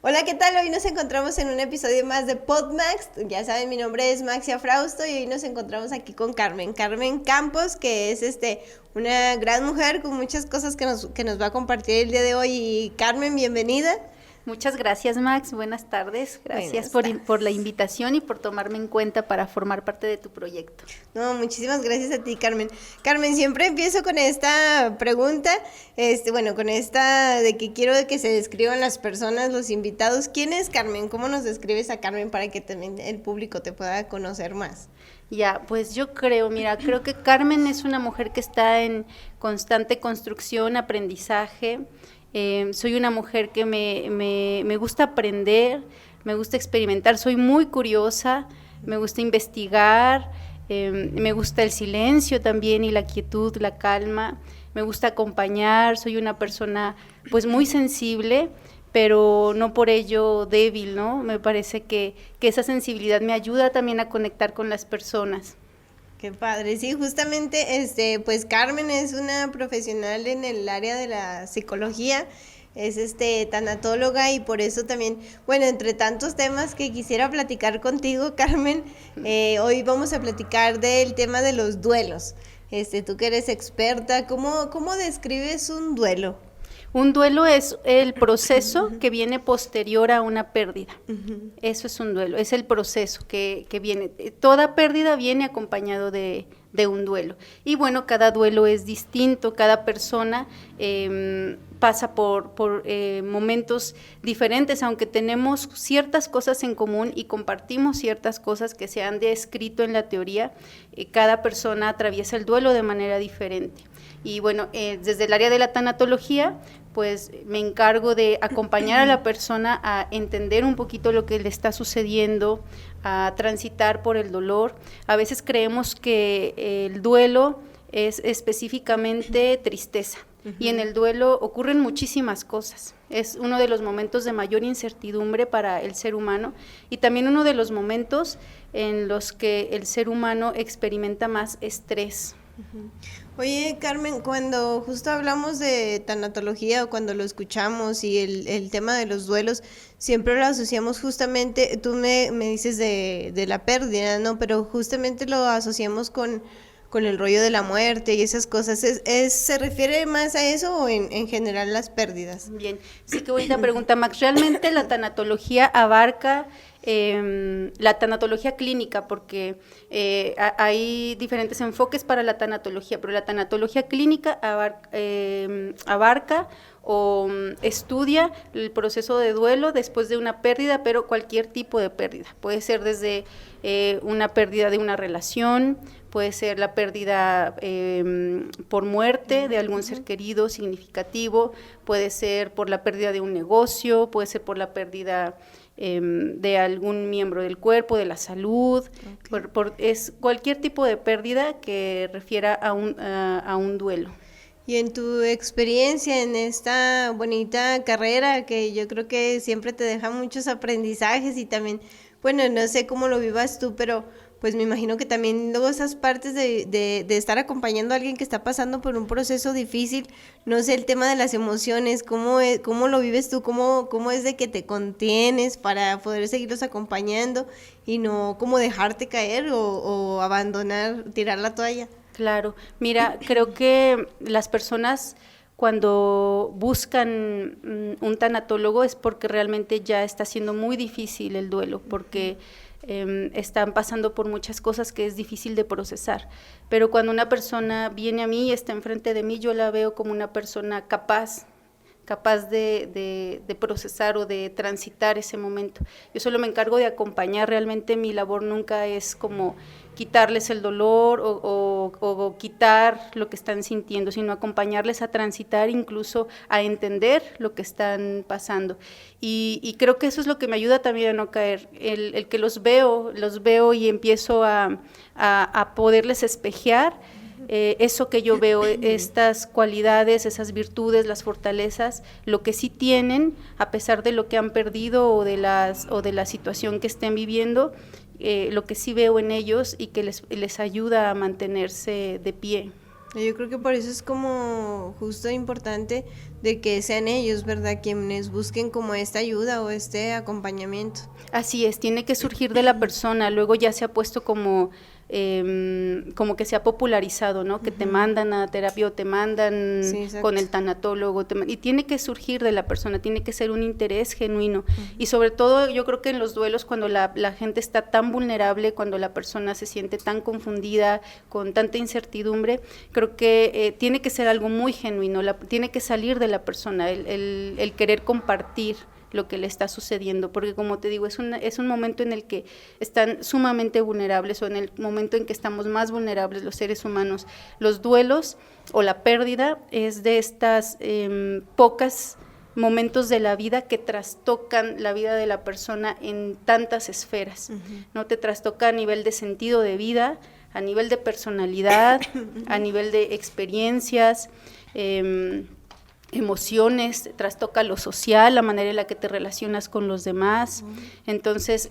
Hola, ¿qué tal? Hoy nos encontramos en un episodio más de PodMax. Ya saben, mi nombre es Maxia Frausto y hoy nos encontramos aquí con Carmen Campos, que es una gran mujer con muchas cosas que nos va a compartir el día de hoy. Y Carmen, bienvenida. Muchas gracias, Max. Buenas tardes. Gracias Buenas por la tardes. invitación y por tomarme en cuenta para formar parte de tu proyecto. No, muchísimas gracias a ti, Carmen. Carmen, siempre empiezo con esta pregunta, con esta de que quiero que se describan las personas, los invitados. ¿Quién es Carmen? ¿Cómo nos describes a Carmen para que también el público te pueda conocer más? Ya, pues yo creo que Carmen es una mujer que está en constante construcción, aprendizaje. Soy una mujer que me gusta aprender, me gusta experimentar, soy muy curiosa, me gusta investigar, me gusta el silencio también y la quietud, la calma, me gusta acompañar, soy una persona pues muy sensible, pero no por ello débil, ¿no? Me parece que esa sensibilidad me ayuda también a conectar con las personas. Qué padre, sí, justamente, pues Carmen es una profesional en el área de la psicología, es tanatóloga y por eso también, bueno, entre tantos temas que quisiera platicar contigo, Carmen, hoy vamos a platicar del tema de los duelos. Tú que eres experta, ¿cómo describes un duelo? Un duelo es el proceso que viene posterior a una pérdida. Eso es un duelo, es el proceso que viene. Toda pérdida viene acompañado de un duelo. Y bueno, cada duelo es distinto, cada persona pasa por momentos diferentes, aunque tenemos ciertas cosas en común y compartimos ciertas cosas que se han descrito en la teoría, cada persona atraviesa el duelo de manera diferente. Y bueno, desde el área de la tanatología, pues me encargo de acompañar a la persona a entender un poquito lo que le está sucediendo, a transitar por el dolor. A veces creemos que el duelo es específicamente tristeza. Y en el duelo ocurren muchísimas cosas. Es uno de los momentos de mayor incertidumbre para el ser humano y también uno de los momentos en los que el ser humano experimenta más estrés. Oye, Carmen, cuando justo hablamos de tanatología o cuando lo escuchamos y el tema de los duelos, siempre lo asociamos justamente, tú me dices de la pérdida, ¿no? Pero justamente lo asociamos con el rollo de la muerte y esas cosas. ¿Se refiere más a eso o en general las pérdidas? Bien, sí, qué bonita pregunta, Max. Realmente la tanatología abarca la tanatología clínica, porque hay diferentes enfoques para la tanatología, pero la tanatología clínica abarca o estudia el proceso de duelo después de una pérdida, pero cualquier tipo de pérdida. Puede ser desde una pérdida de una relación, puede ser la pérdida por muerte de algún ser querido significativo, puede ser por la pérdida de un negocio, puede ser por la pérdida de algún miembro del cuerpo, de la salud, es cualquier tipo de pérdida que refiera a un duelo. Y en tu experiencia en esta bonita carrera que yo creo que siempre te deja muchos aprendizajes y también, bueno, no sé cómo lo vivas tú, pero pues me imagino que también luego esas partes de estar acompañando a alguien que está pasando por un proceso difícil, no sé, el tema de las emociones, cómo lo vives tú, cómo es de que te contienes para poder seguirlos acompañando y no como dejarte caer o abandonar, tirar la toalla. Claro, mira, creo que las personas cuando buscan un tanatólogo es porque realmente ya está siendo muy difícil el duelo, porque están pasando por muchas cosas que es difícil de procesar. Pero cuando una persona viene a mí y está enfrente de mí, yo la veo como una persona capaz de procesar o de transitar ese momento. Yo solo me encargo de acompañar, realmente mi labor nunca es como quitarles el dolor o quitar lo que están sintiendo, sino acompañarles a transitar, incluso a entender lo que están pasando. Y creo que eso es lo que me ayuda también a no caer, el que los veo y empiezo a poderles espejear eso que yo veo, estas cualidades, esas virtudes, las fortalezas, lo que sí tienen, a pesar de lo que han perdido o de la situación que estén viviendo, lo que sí veo en ellos y que les ayuda a mantenerse de pie. Yo creo que por eso es como justo importante de que sean ellos, ¿verdad? Quienes busquen como esta ayuda o este acompañamiento. Así es, tiene que surgir de la persona, luego ya se ha puesto como que se ha popularizado, ¿no? Que te mandan a terapia o te mandan Sí, con el exacto. tanatólogo, y tiene que surgir de la persona, tiene que ser un interés genuino. Y sobre todo yo creo que en los duelos, cuando la gente está tan vulnerable, cuando la persona se siente tan confundida, con tanta incertidumbre, creo que tiene que ser algo muy genuino, tiene que salir de la persona, el querer compartir lo que le está sucediendo, porque como te digo, es un momento en el que están sumamente vulnerables, o en el momento en que estamos más vulnerables los seres humanos. Los duelos o la pérdida es de estas pocas momentos de la vida que trastocan la vida de la persona en tantas esferas, ¿no? Te trastoca a nivel de sentido de vida, a nivel de personalidad, a nivel de experiencias, emociones, trastoca lo social, la manera en la que te relacionas con los demás. Entonces,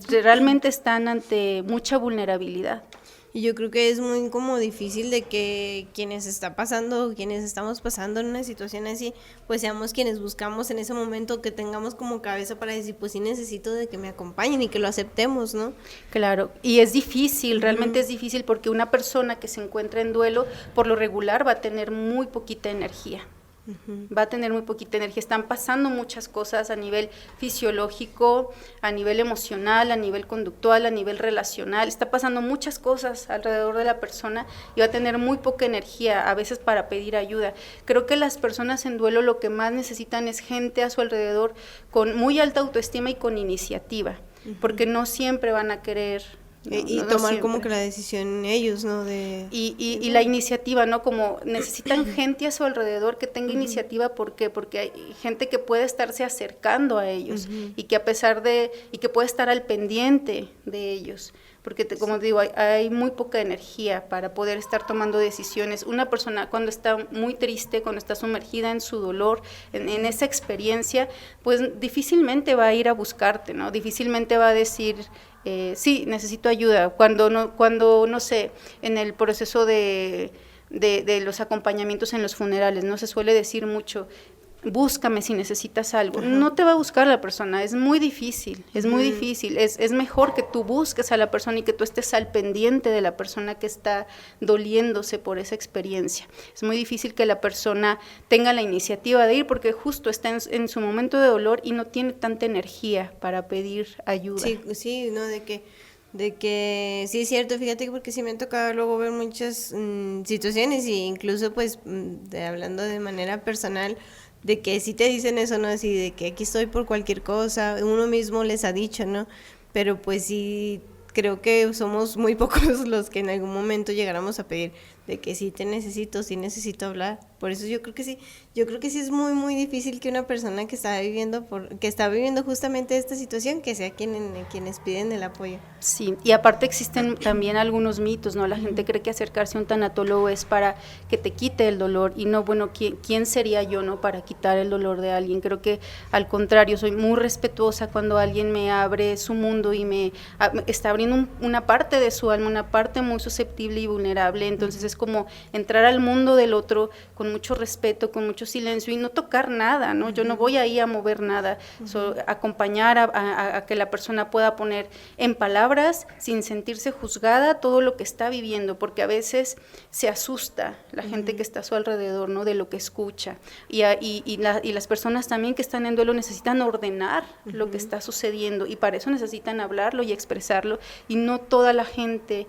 realmente están ante mucha vulnerabilidad. Y yo creo que es muy como difícil de que quienes está pasando, quienes estamos pasando en una situación así, pues seamos quienes buscamos en ese momento, que tengamos como cabeza para decir, pues sí necesito de que me acompañen y que lo aceptemos, ¿no? Claro, y es difícil, realmente es difícil, porque una persona que se encuentra en duelo, por lo regular va a tener muy poquita energía. Va a tener muy poquita energía, están pasando muchas cosas a nivel fisiológico, a nivel emocional, a nivel conductual, a nivel relacional, está pasando muchas cosas alrededor de la persona y va a tener muy poca energía a veces para pedir ayuda. Creo que las personas en duelo lo que más necesitan es gente a su alrededor con muy alta autoestima y con iniciativa, porque no siempre van a querer. Y No tomar siempre. como que la decisión ellos, ¿no? Y la iniciativa, ¿no? Como necesitan gente a su alrededor que tenga iniciativa. ¿Por qué? Porque hay gente que puede estarse acercando a ellos y que y que puede estar al pendiente de ellos. Porque como te digo, hay muy poca energía para poder estar tomando decisiones. Una persona cuando está muy triste, cuando está sumergida en su dolor, en esa experiencia, pues difícilmente va a ir a buscarte, ¿no? Difícilmente va a decir, sí, necesito ayuda. Cuando no sé, en el proceso de los acompañamientos en los funerales, no se suele decir mucho, búscame si necesitas algo. No te va a buscar la persona, es muy difícil, es mejor que tú busques a la persona y que tú estés al pendiente de la persona que está doliéndose por esa experiencia. Es muy difícil que la persona tenga la iniciativa de ir, porque justo está en su momento de dolor y no tiene tanta energía para pedir ayuda. Sí, ¿no? De que sí es cierto, fíjate que porque sí me ha tocado luego ver muchas situaciones, y incluso pues hablando de manera personal, de que sí te dicen eso, ¿no? Así de que aquí estoy por cualquier cosa, uno mismo les ha dicho, ¿no? Pero pues sí, creo que somos muy pocos los que en algún momento llegáramos a pedir de que sí te necesito, sí necesito hablar. Por eso yo creo que sí es muy muy difícil que una persona que está viviendo justamente esta situación, que sea quienes piden el apoyo. Sí, y aparte existen también algunos mitos, ¿no? La gente cree que acercarse a un tanatólogo es para que te quite el dolor, y no, bueno, ¿quién sería yo, no, para quitar el dolor de alguien? Creo que al contrario, soy muy respetuosa cuando alguien me abre su mundo y me está abriendo una parte de su alma, una parte muy susceptible y vulnerable. Entonces es como entrar al mundo del otro con mucho respeto, con mucho silencio, y no tocar nada, ¿no? Yo no voy ahí a mover nada, acompañar a que la persona pueda poner en palabras, sin sentirse juzgada, todo lo que está viviendo, porque a veces se asusta la gente que está a su alrededor, ¿no? De lo que escucha, y las personas también que están en duelo necesitan ordenar lo que está sucediendo, y para eso necesitan hablarlo y expresarlo, y no toda la gente,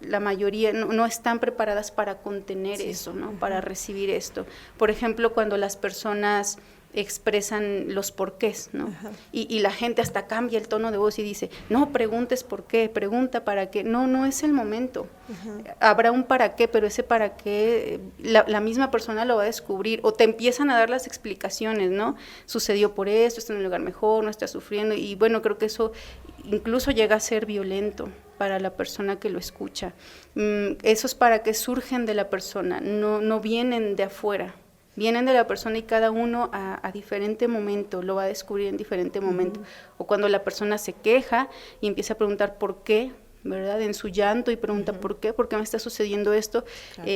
la mayoría no están preparadas para contener eso, ¿no? Para recibir esto. Por ejemplo, cuando las personas expresan los porqués, ¿no? Y la gente hasta cambia el tono de voz y dice, no preguntes por qué, pregunta para qué. No es el momento. Habrá un para qué, pero ese para qué la misma persona lo va a descubrir, o te empiezan a dar las explicaciones, ¿no? Sucedió por esto, está en un lugar mejor, no está sufriendo, y bueno, creo que eso incluso llega a ser violento para la persona que lo escucha. Esos para qué surgen de la persona, no vienen de afuera. Vienen de la persona, y cada uno a diferente momento lo va a descubrir en diferente momento. O cuando la persona se queja y empieza a preguntar por qué, ¿verdad? En su llanto y pregunta, ¿por qué? ¿Por qué me está sucediendo esto? Claro.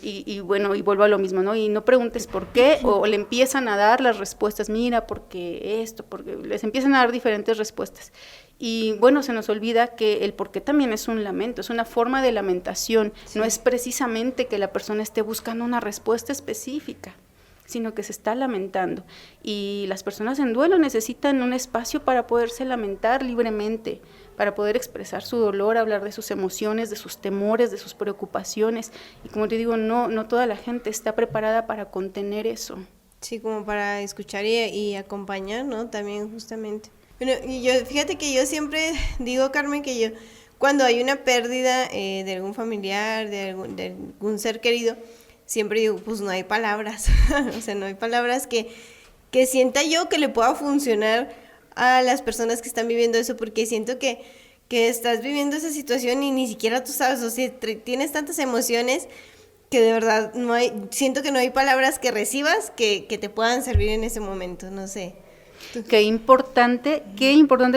Y bueno, y vuelvo a lo mismo, ¿no? Y no preguntes por qué, o le empiezan a dar las respuestas, mira, porque esto, porque les empiezan a dar diferentes respuestas. Y bueno, se nos olvida que el por qué también es un lamento, es una forma de lamentación, sí. No es precisamente que la persona esté buscando una respuesta específica, sino que se está lamentando. Y las personas en duelo necesitan un espacio para poderse lamentar libremente, para poder expresar su dolor, hablar de sus emociones, de sus temores, de sus preocupaciones. Y como te digo, no toda la gente está preparada para contener eso. Sí, como para escuchar y acompañar, ¿no? También justamente. Bueno, y yo, fíjate que yo siempre digo, Carmen, que yo, cuando hay una pérdida de algún familiar, de algún ser querido, siempre digo, pues no hay palabras, o sea, no hay palabras que sienta yo que le pueda funcionar a las personas que están viviendo eso, porque siento que estás viviendo esa situación y ni siquiera tú sabes, o sea, tienes tantas emociones que de verdad siento que no hay palabras que recibas que te puedan servir en ese momento, no sé. Qué importante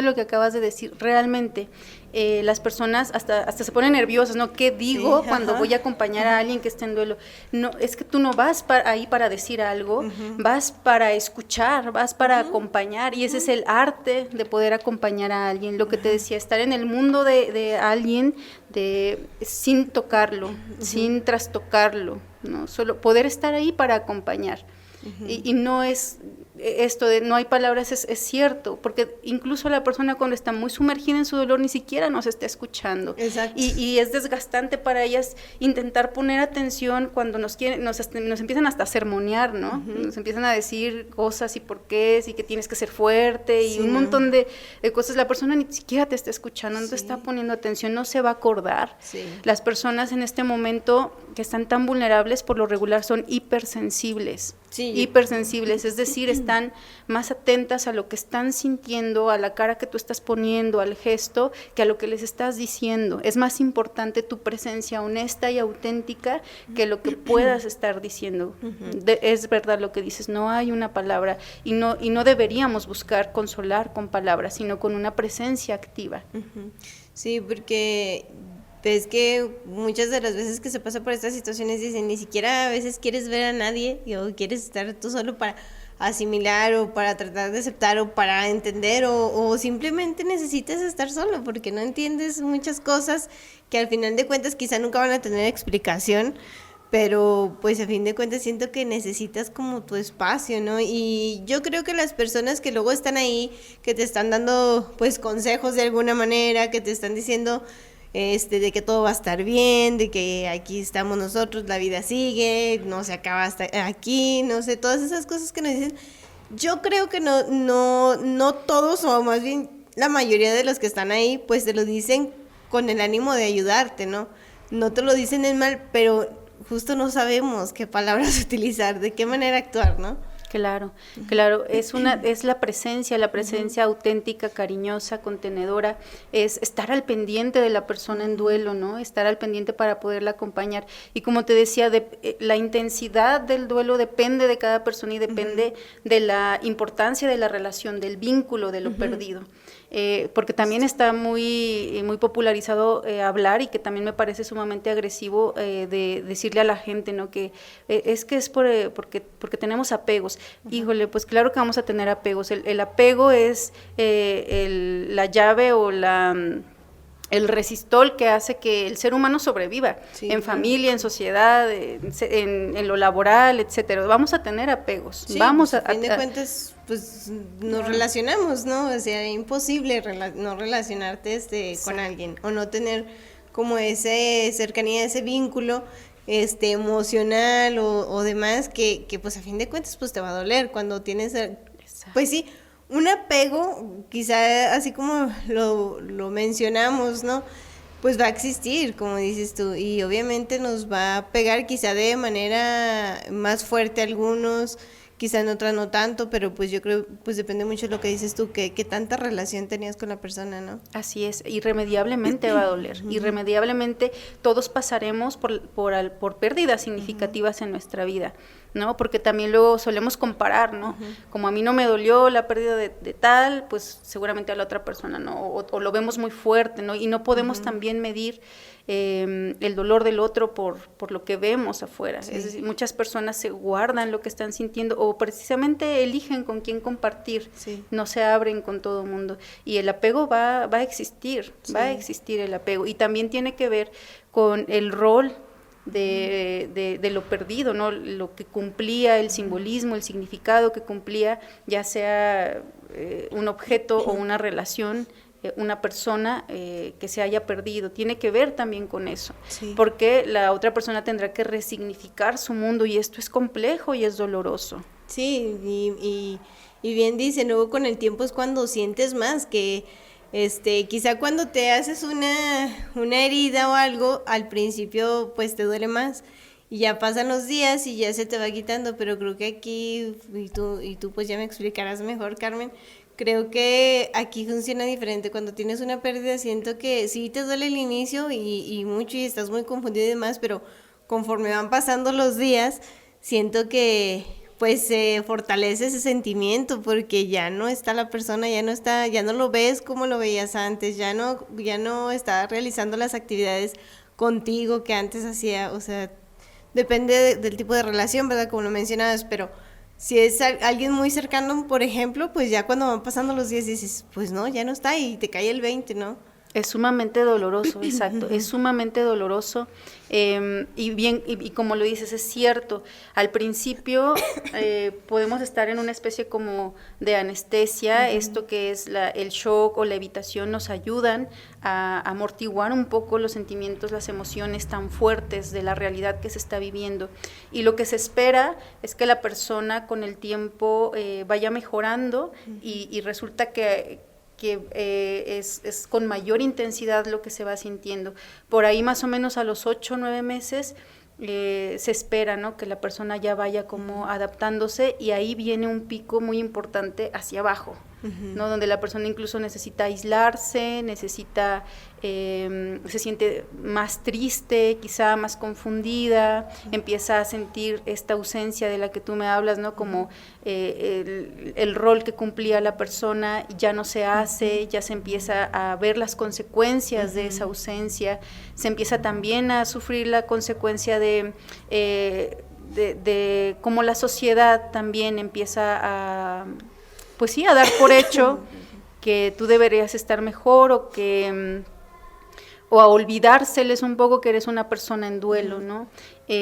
lo que acabas de decir, realmente. Las personas hasta se ponen nerviosas, ¿no? ¿Qué digo cuando voy a acompañar a alguien que está en duelo? No, es que tú no vas ahí para decir algo, vas para escuchar, vas para acompañar, y ese es el arte de poder acompañar a alguien. Lo que te decía, estar en el mundo de alguien sin tocarlo, sin trastocarlo, ¿no? Solo poder estar ahí para acompañar. Y no es esto de no hay palabras, es cierto, porque incluso la persona cuando está muy sumergida en su dolor ni siquiera nos está escuchando. Exacto. Y es desgastante para ellas intentar poner atención cuando nos empiezan hasta a sermonear, ¿no? Nos empiezan a decir cosas y por qué, y que tienes que ser fuerte y un montón de cosas. La persona ni siquiera te está escuchando, no te está poniendo atención, no se va a acordar. Las personas en este momento que están tan vulnerables por lo regular son hipersensibles. Hipersensibles, es decir, están más atentas a lo que están sintiendo, a la cara que tú estás poniendo, al gesto, que a lo que les estás diciendo. Es más importante tu presencia honesta y auténtica que lo que puedas estar diciendo. Es verdad lo que dices, no hay una palabra y no deberíamos buscar consolar con palabras, sino con una presencia activa. Sí, porque ves que muchas de las veces que se pasa por estas situaciones dicen, ni siquiera a veces quieres ver a nadie o quieres estar tú solo para asimilar o para tratar de aceptar o para entender o simplemente necesitas estar solo porque no entiendes muchas cosas que al final de cuentas quizá nunca van a tener explicación, pero pues a fin de cuentas siento que necesitas como tu espacio, ¿no? Y yo creo que las personas que luego están ahí, que te están dando pues consejos de alguna manera, que te están diciendo de que todo va a estar bien, de que aquí estamos nosotros, la vida sigue, no se acaba hasta aquí, no sé, todas esas cosas que nos dicen. Yo creo que no todos, o más bien la mayoría de los que están ahí, pues te lo dicen con el ánimo de ayudarte, ¿no? No te lo dicen en mal, pero justo no sabemos qué palabras utilizar, de qué manera actuar, ¿no? Claro, es la presencia auténtica, cariñosa, contenedora, es estar al pendiente de la persona en duelo, ¿no? Estar al pendiente para poderla acompañar. Y como te decía, la intensidad del duelo depende de cada persona y depende de la importancia de la relación, del vínculo, de lo perdido. Porque también está muy popularizado hablar, y que también me parece sumamente agresivo de decirle a la gente, ¿no? Que es porque tenemos apegos. Híjole, pues claro que vamos a tener apegos. El apego es la llave o el resistol que hace que el ser humano sobreviva, en familia, en sociedad, en lo laboral, etcétera. Vamos a tener apegos. A fin de cuentas, pues nos relacionamos, ¿no? O sea, es imposible no relacionarte con alguien o no tener como ese cercanía, ese vínculo emocional o demás que pues a fin de cuentas pues te va a doler cuando tienes pues sí, un apego, quizá así como lo mencionamos, ¿no? Pues va a existir, como dices tú, y obviamente nos va a pegar quizá de manera más fuerte a algunos, quizá en otra no tanto, pero pues yo creo, pues depende mucho de lo que dices tú, que tanta relación tenías con la persona, ¿no? Así es, irremediablemente va a doler, irremediablemente todos pasaremos por pérdidas significativas en nuestra vida, ¿no? Porque también luego solemos comparar, ¿no? Como a mí no me dolió la pérdida de tal, pues seguramente a la otra persona, ¿no? O lo vemos muy fuerte, ¿no? Y no podemos también medir el dolor del otro por lo que vemos afuera. Sí. Es decir, muchas personas se guardan lo que están sintiendo o precisamente eligen con quién compartir, sí. No se abren con todo el mundo. Y el apego va a existir, sí. Va a existir el apego. Y también tiene que ver con el rol de lo perdido, ¿no? Lo que cumplía, el simbolismo, el significado que cumplía, ya sea un objeto o una relación, una persona que se haya perdido, tiene que ver también con eso, sí. Porque la otra persona tendrá que resignificar su mundo y esto es complejo y es doloroso. Sí, y bien dicen, luego con el tiempo es cuando sientes más que quizá cuando te haces una herida o algo, al principio pues te duele más y ya pasan los días y ya se te va quitando, pero creo que aquí, y tú pues ya me explicarás mejor, Carmen, creo que aquí funciona diferente. Cuando tienes una pérdida siento que sí te duele el inicio y mucho y estás muy confundido y demás, pero conforme van pasando los días, siento que pues se fortalece ese sentimiento porque ya no está la persona, ya no lo ves como lo veías antes, ya no está realizando las actividades contigo que antes hacía, o sea, depende del tipo de relación, ¿verdad? Como lo mencionabas, pero si es alguien muy cercano, por ejemplo, pues ya cuando van pasando los días dices, pues no, ya no está y te cae el 20, ¿no? Es sumamente doloroso, exacto, es sumamente doloroso y como lo dices, es cierto, al principio podemos estar en una especie como de anestesia, esto que es el shock o la evitación nos ayudan a amortiguar un poco los sentimientos, las emociones tan fuertes de la realidad que se está viviendo y lo que se espera es que la persona con el tiempo vaya mejorando y resulta que es con mayor intensidad lo que se va sintiendo. Por ahí más o menos a los 8 o 9 meses se espera, ¿no? Que la persona ya vaya como adaptándose y ahí viene un pico muy importante hacia abajo, ¿no? Donde la persona incluso necesita aislarse, se siente más triste, quizá más confundida, empieza a sentir esta ausencia de la que tú me hablas, ¿no? Como el rol que cumplía la persona ya no se hace, ya se empieza a ver las consecuencias de esa ausencia, se empieza también a sufrir la consecuencia de cómo la sociedad también empieza a, pues sí, a dar por hecho que tú deberías estar mejor o a olvidárseles un poco que eres una persona en duelo, ¿no? Sí.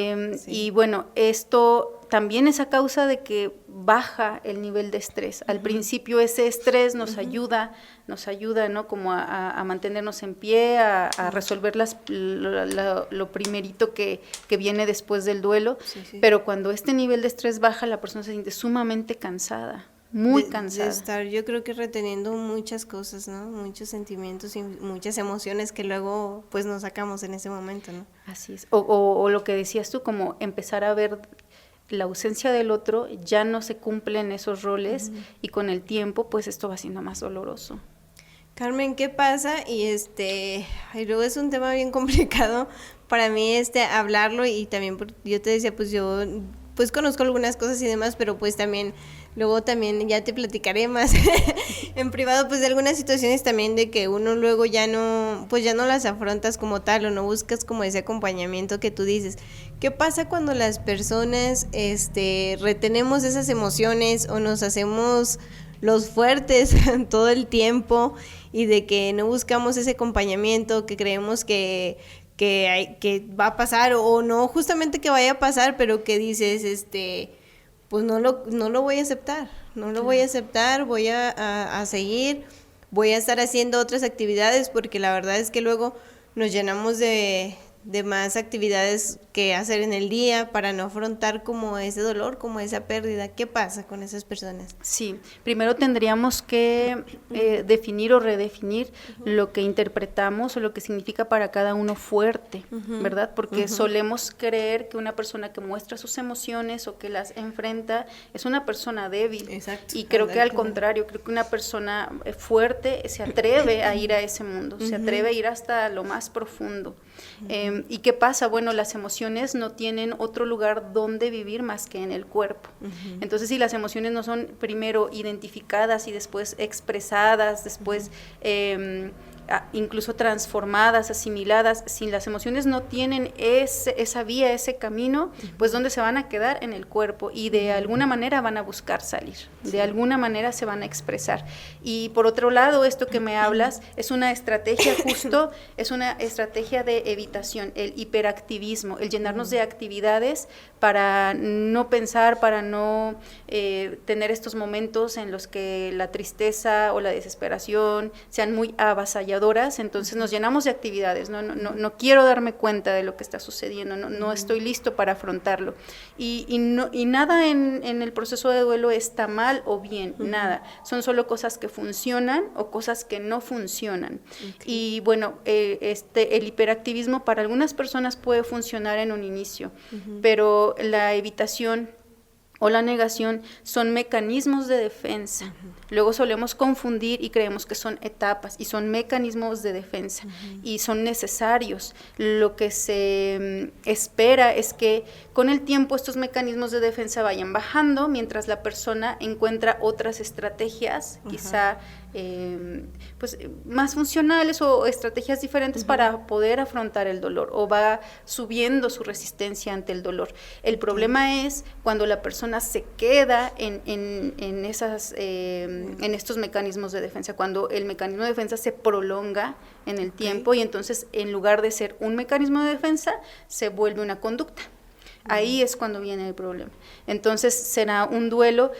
Y bueno, esto también es a causa de que baja el nivel de estrés. Al principio ese estrés nos ayuda, ¿no? Como a mantenernos en pie, a resolver lo primerito que viene después del duelo, sí. Pero cuando este nivel de estrés baja, la persona se siente sumamente cansada. Muy cansada. De estar, yo creo que reteniendo muchas cosas, ¿no? Muchos sentimientos y muchas emociones que luego pues nos sacamos en ese momento, ¿no? Así es. O lo que decías tú, como empezar a ver la ausencia del otro, ya no se cumplen esos roles y con el tiempo pues esto va siendo más doloroso. Carmen, ¿qué pasa? Y luego es un tema bien complicado para mí hablarlo y también yo te decía, pues yo pues conozco algunas cosas y demás, pero pues luego también ya te platicaré más en privado pues de algunas situaciones también de que uno luego ya no las afrontas como tal o no buscas como ese acompañamiento que tú dices. ¿Qué pasa cuando las personas retenemos esas emociones o nos hacemos los fuertes todo el tiempo y de que no buscamos ese acompañamiento, que creemos que va a pasar o no justamente que vaya a pasar, pero que dices, pues no lo voy a aceptar, voy a seguir, voy a estar haciendo otras actividades porque la verdad es que luego nos llenamos de más actividades que hacer en el día para no afrontar como ese dolor, como esa pérdida. ¿Qué pasa con esas personas? Sí, primero tendríamos que definir o redefinir lo que interpretamos o lo que significa para cada uno fuerte, ¿verdad? Porque solemos creer que una persona que muestra sus emociones o que las enfrenta es una persona débil. Exacto. Y creo que al contrario, creo que una persona fuerte se atreve a ir a ese mundo, se atreve a ir hasta lo más profundo. ¿Y qué pasa? Bueno, las emociones no tienen otro lugar donde vivir más que en el cuerpo. Entonces, si las emociones no son primero identificadas y después expresadas, después incluso transformadas, asimiladas, si las emociones no tienen esa vía, ese camino, pues ¿dónde se van a quedar? En el cuerpo, y de alguna manera van a buscar salir, de alguna manera se van a expresar. Y por otro lado, esto que me hablas es una estrategia justo, es una estrategia de evitación, el hiperactivismo, el llenarnos de actividades para no pensar, para no tener estos momentos en los que la tristeza o la desesperación sean muy avasalladoras. Entonces nos llenamos de actividades, no quiero darme cuenta de lo que está sucediendo, no estoy listo para afrontarlo. Y nada en el proceso de duelo está mal o bien, nada. Son solo cosas que funcionan o cosas que no funcionan. Y bueno, el hiperactivismo para algunas personas puede funcionar en un inicio, pero la evitación o la negación son mecanismos de defensa. Luego solemos confundir y creemos que son etapas, y son mecanismos de defensa, y son necesarios. Lo que se espera es que con el tiempo estos mecanismos de defensa vayan bajando, mientras la persona encuentra otras estrategias, quizá pues más funcionales o estrategias diferentes para poder afrontar el dolor, o va subiendo su resistencia ante el dolor. El problema es cuando la persona se queda en estos mecanismos de defensa, cuando el mecanismo de defensa se prolonga en el tiempo, y entonces en lugar de ser un mecanismo de defensa se vuelve una conducta. Ahí es cuando viene el problema. Entonces será un duelo.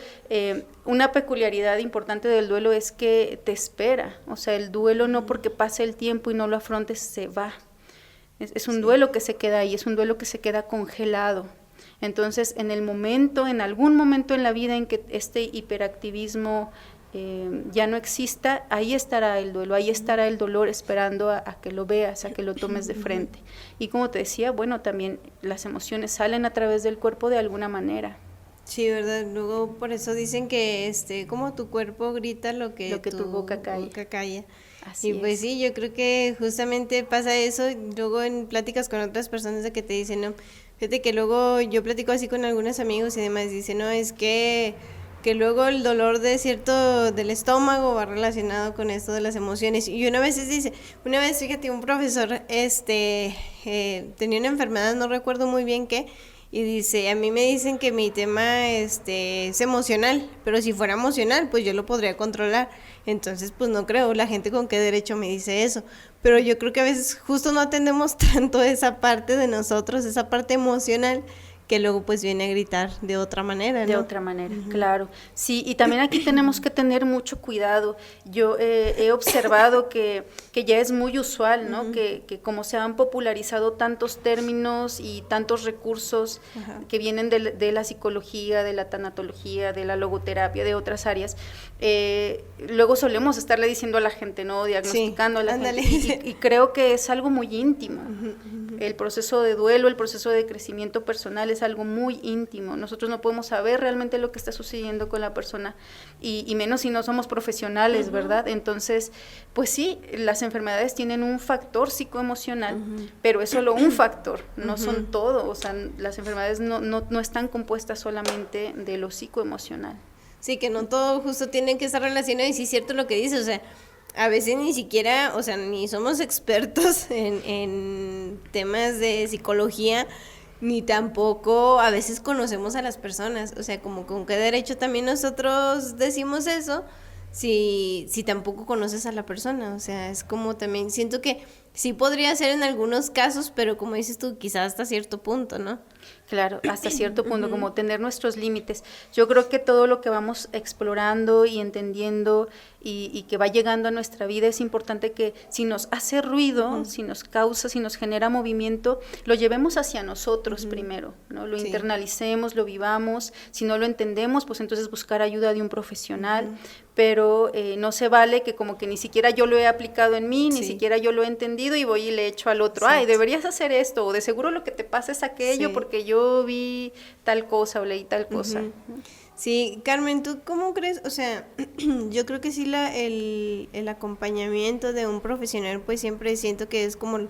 Una peculiaridad importante del duelo es que te espera. O sea, el duelo no porque pase el tiempo y no lo afrontes se va. Es un duelo que se queda ahí, es un duelo que se queda congelado. Entonces, en algún momento en la vida en que este hiperactivismo ya no exista, ahí estará el duelo, ahí estará el dolor esperando a que lo veas, a que lo tomes de frente. Y como te decía, bueno, también las emociones salen a través del cuerpo de alguna manera. Sí, ¿verdad? Luego por eso dicen que como tu cuerpo grita lo que tu boca calla. Así y pues es. sí, yo creo que justamente pasa eso. Luego en pláticas con otras personas de que te dicen, no, fíjate que luego yo platico así con algunos amigos y demás, dicen, no, es que luego el dolor del estómago va relacionado con esto de las emociones. Y una vez fíjate, un profesor tenía una enfermedad, no recuerdo muy bien qué, y dice, a mí me dicen que mi tema es emocional, pero si fuera emocional, pues yo lo podría controlar. Entonces, pues no creo, la gente con qué derecho me dice eso. Pero yo creo que a veces justo no atendemos tanto esa parte de nosotros, esa parte emocional, que luego pues viene a gritar de otra manera, ¿no? De otra manera, claro. Sí, y también aquí tenemos que tener mucho cuidado. Yo he observado que ya es muy usual, ¿no? Que como se han popularizado tantos términos y tantos recursos que vienen de la psicología, de la tanatología, de la logoterapia, de otras áreas, luego solemos estarle diciendo a la gente, ¿no? Diagnosticando a la gente. Y creo que es algo muy íntimo. El proceso de duelo, el proceso de crecimiento personal es algo muy íntimo. Nosotros no podemos saber realmente lo que está sucediendo con la persona, y menos si no somos profesionales, ¿verdad? Entonces, pues sí, las enfermedades tienen un factor psicoemocional, pero es solo un factor, no son todo. O sea, las enfermedades no están compuestas solamente de lo psicoemocional. Sí, que no todo justo tiene que estar relacionado, y sí es cierto lo que dices, o sea, a veces ni siquiera, o sea, ni somos expertos en temas de psicología, ni tampoco a veces conocemos a las personas. O sea, como con qué derecho también nosotros decimos eso si tampoco conoces a la persona. O sea, es como también, siento que Sí podría ser en algunos casos, pero como dices tú, quizás hasta cierto punto, ¿no? Claro, hasta cierto punto, como tener nuestros límites. Yo creo que todo lo que vamos explorando y entendiendo y que va llegando a nuestra vida es importante que si nos hace ruido, si nos causa, si nos genera movimiento, lo llevemos hacia nosotros primero, ¿no? Lo internalicemos, lo vivamos. Si no lo entendemos, pues entonces buscar ayuda de un profesional, pero no se vale que como que ni siquiera yo lo he aplicado en mí, ni siquiera yo lo he entendido y voy y le echo al otro, ay, deberías hacer esto, o de seguro lo que te pasa es aquello porque yo vi tal cosa o leí tal cosa. Sí, Carmen, ¿tú cómo crees? O sea, yo creo que sí el acompañamiento de un profesional, pues siempre siento que es como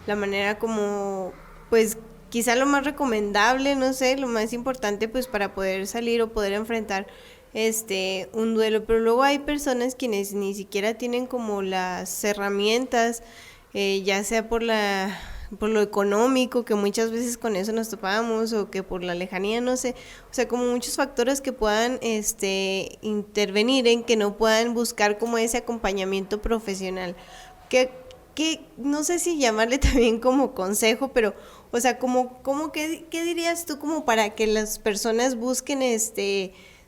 la manera como, pues quizá lo más recomendable, no sé, lo más importante pues para poder salir o poder enfrentar un duelo, pero luego hay personas quienes ni siquiera tienen como las herramientas, ya sea por lo económico, que muchas veces con eso nos topamos, o que por la lejanía, no sé, o sea, como muchos factores que puedan intervenir en que no puedan buscar como ese acompañamiento profesional, que no sé si llamarle también como consejo, pero, o sea, ¿qué dirías tú como para que las personas busquen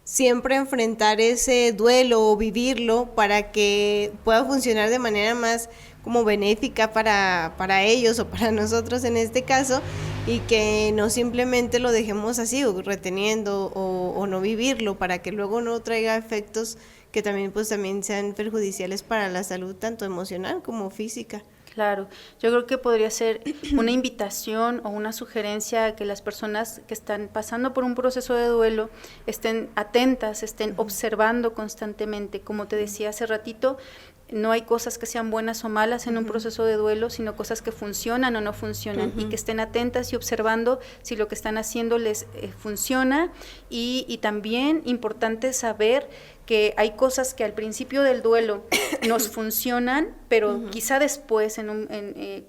siempre enfrentar ese duelo o vivirlo para que pueda funcionar de manera más como benéfica para ellos o para nosotros en este caso, y que no simplemente lo dejemos así o reteniendo o no vivirlo, para que luego no traiga efectos que también sean perjudiciales para la salud tanto emocional como física? Claro, yo creo que podría ser una invitación o una sugerencia a que las personas que están pasando por un proceso de duelo estén atentas, estén observando constantemente. Como te decía hace ratito, no hay cosas que sean buenas o malas en un proceso de duelo, sino cosas que funcionan o no funcionan, y que estén atentas y observando si lo que están haciendo les funciona, y también importante saber que hay cosas que al principio del duelo nos funcionan, pero quizá después,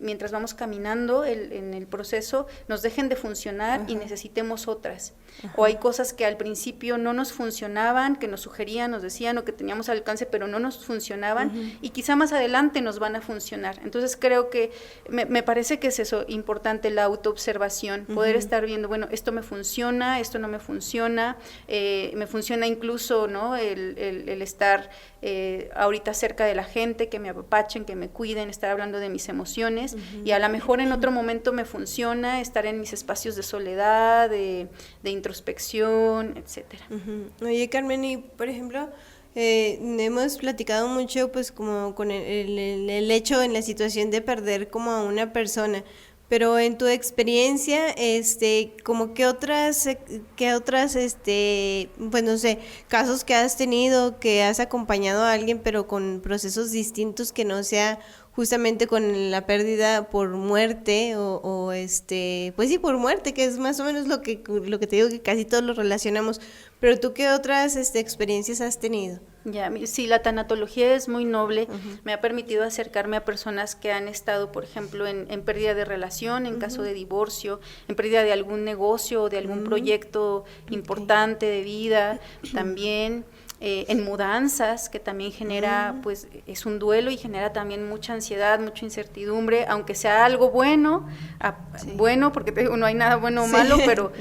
mientras vamos caminando en el proceso, nos dejen de funcionar y necesitemos otras. O hay cosas que al principio no nos funcionaban, que nos sugerían, nos decían, o que teníamos al alcance, pero no nos funcionaban, y quizá más adelante nos van a funcionar. Entonces creo que me parece que es eso, importante, la autoobservación, poder estar viendo, bueno, esto me funciona, esto no me funciona incluso, ¿no?, el estar ahorita cerca de la gente, que me apapachen, que me cuiden, estar hablando de mis emociones, y a lo mejor en otro momento me funciona estar en mis espacios de soledad, de introspección, etcétera. Oye, Carmen, y por ejemplo, hemos platicado mucho pues como con el hecho en la situación de perder como a una persona, pero en tu experiencia, como qué otras, pues no sé, casos que has tenido, que has acompañado a alguien, pero con procesos distintos, que no sea justamente con la pérdida por muerte, pues sí, por muerte, que es más o menos lo que te digo, que casi todos lo relacionamos, pero tú qué otras experiencias has tenido? Ya, sí, la tanatología es muy noble, me ha permitido acercarme a personas que han estado, por ejemplo, en pérdida de relación, en caso de divorcio, en pérdida de algún negocio o de algún proyecto importante de vida, también en mudanzas, que también genera, pues es un duelo y genera también mucha ansiedad, mucha incertidumbre, aunque sea algo bueno, bueno, porque te digo, no hay nada bueno o malo, pero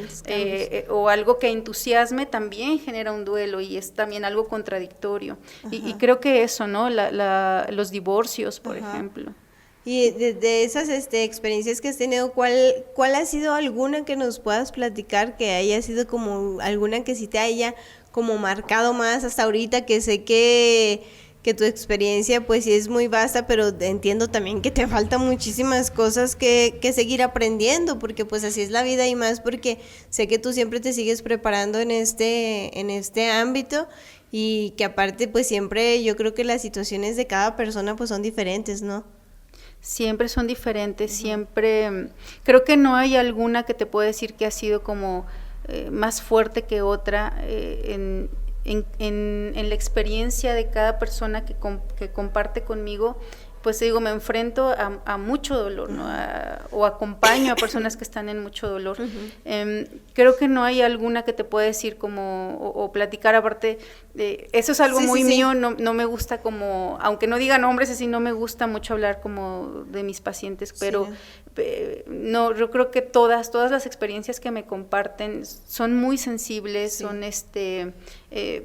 o algo que entusiasme, también genera un duelo y es también algo contradictorio. Y creo que eso, ¿no? Los divorcios, por ejemplo. Y de esas experiencias que has tenido, ¿cuál ha sido alguna que nos puedas platicar, que haya sido como alguna que sí te haya como marcado más hasta ahorita? Que sé que tu experiencia pues sí es muy vasta, pero entiendo también que te faltan muchísimas cosas que seguir aprendiendo, porque pues así es la vida, y más porque sé que tú siempre te sigues preparando en este ámbito, y que aparte pues siempre yo creo que las situaciones de cada persona pues son diferentes, ¿no? Siempre son diferentes, siempre, creo que no hay alguna que te pueda decir que ha sido como más fuerte que otra en la experiencia de cada persona que comparte conmigo. pues te digo, me enfrento a mucho dolor, ¿no? O acompaño a personas que están en mucho dolor. Creo que no hay alguna que te pueda decir como, o platicar aparte, eso es algo muy mío, no me gusta como, aunque no diga nombres así, no me gusta mucho hablar como de mis pacientes, pero no, yo creo que todas las experiencias que me comparten son muy sensibles, son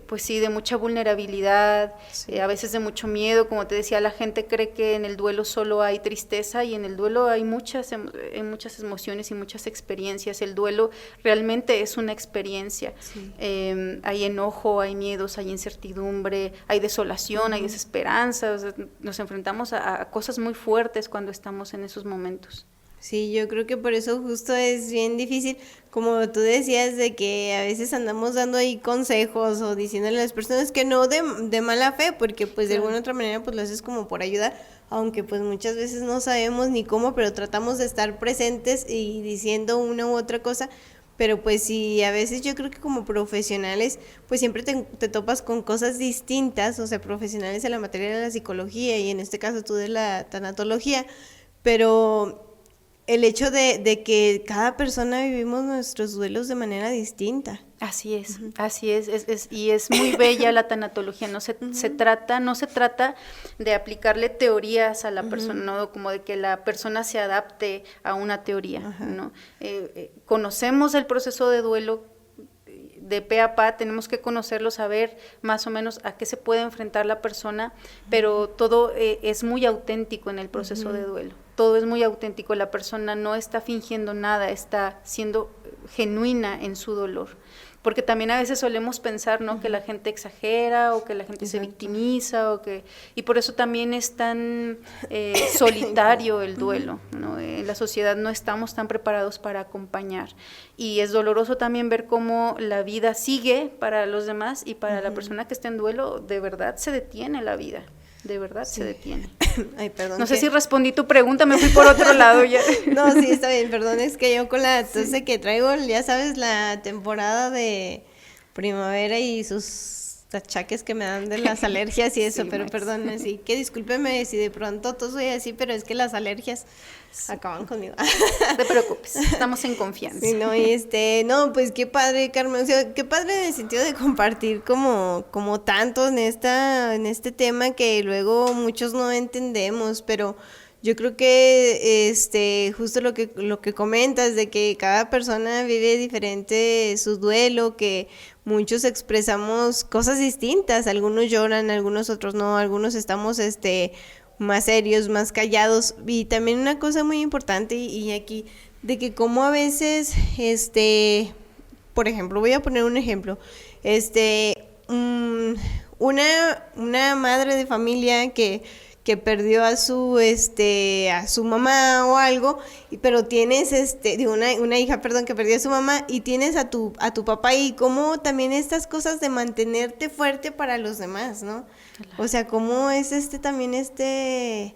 pues sí, de mucha vulnerabilidad, a veces de mucho miedo. Como te decía, la gente cree que en el duelo solo hay tristeza, y en el duelo hay muchas emociones y muchas experiencias. El duelo realmente es una experiencia. Hay enojo, hay miedos, hay incertidumbre, hay desolación, hay desesperanza. O sea, nos enfrentamos a cosas muy fuertes cuando estamos en esos momentos. Sí, yo creo que por eso justo es bien difícil, como tú decías, de que a veces andamos dando ahí consejos o diciéndole a las personas que no de mala fe, porque pues de alguna otra manera pues lo haces como por ayudar, aunque pues muchas veces no sabemos ni cómo, pero tratamos de estar presentes y diciendo una u otra cosa. Pero pues sí, a veces yo creo que como profesionales pues siempre te topas con cosas distintas, o sea, profesionales en la materia de la psicología y en este caso tú de la tanatología, pero el hecho de que cada persona vivimos nuestros duelos de manera distinta. Así es, y es muy bella la tanatología. No se trata de aplicarle teorías a la persona, ¿no? Como de que la persona se adapte a una teoría, ¿no? Conocemos el proceso de duelo de pe a pa, tenemos que conocerlo, saber más o menos a qué se puede enfrentar la persona, pero todo es muy auténtico en el proceso de duelo. Todo es muy auténtico, la persona no está fingiendo nada, está siendo genuina en su dolor. Porque también a veces solemos pensar, ¿no? Que la gente exagera o que la gente se victimiza, y por eso también es tan solitario el duelo, ¿no? En la sociedad no estamos tan preparados para acompañar, y es doloroso también ver cómo la vida sigue para los demás, y para la persona que está en duelo de verdad se detiene la vida. De verdad se detiene. Ay, perdón. No sé si respondí tu pregunta, me fui por otro lado ya. No, sí, está bien, perdón, es que yo con la tos que traigo, ya sabes, la temporada de primavera y sus achaques que me dan de las alergias y eso, pero Max, perdón, así que discúlpeme si de pronto toso y así, pero es que las alergias acaban conmigo. No te preocupes, estamos en confianza. Sí, no, no, pues qué padre, Carmen, o sea, qué padre en el sentido de compartir como tanto en este tema que luego muchos no entendemos, pero yo creo que justo lo que comentas de que cada persona vive diferente su duelo, que muchos expresamos cosas distintas, algunos lloran, algunos otros no, algunos estamos más serios, más callados, y también una cosa muy importante y aquí de que como a veces por ejemplo, voy a poner un ejemplo, una madre de familia que perdió a su mamá o algo, pero tienes una hija, perdón, que perdió a su mamá, y tienes a tu papá, y como también estas cosas de mantenerte fuerte para los demás, ¿no? Claro. O sea, cómo es también este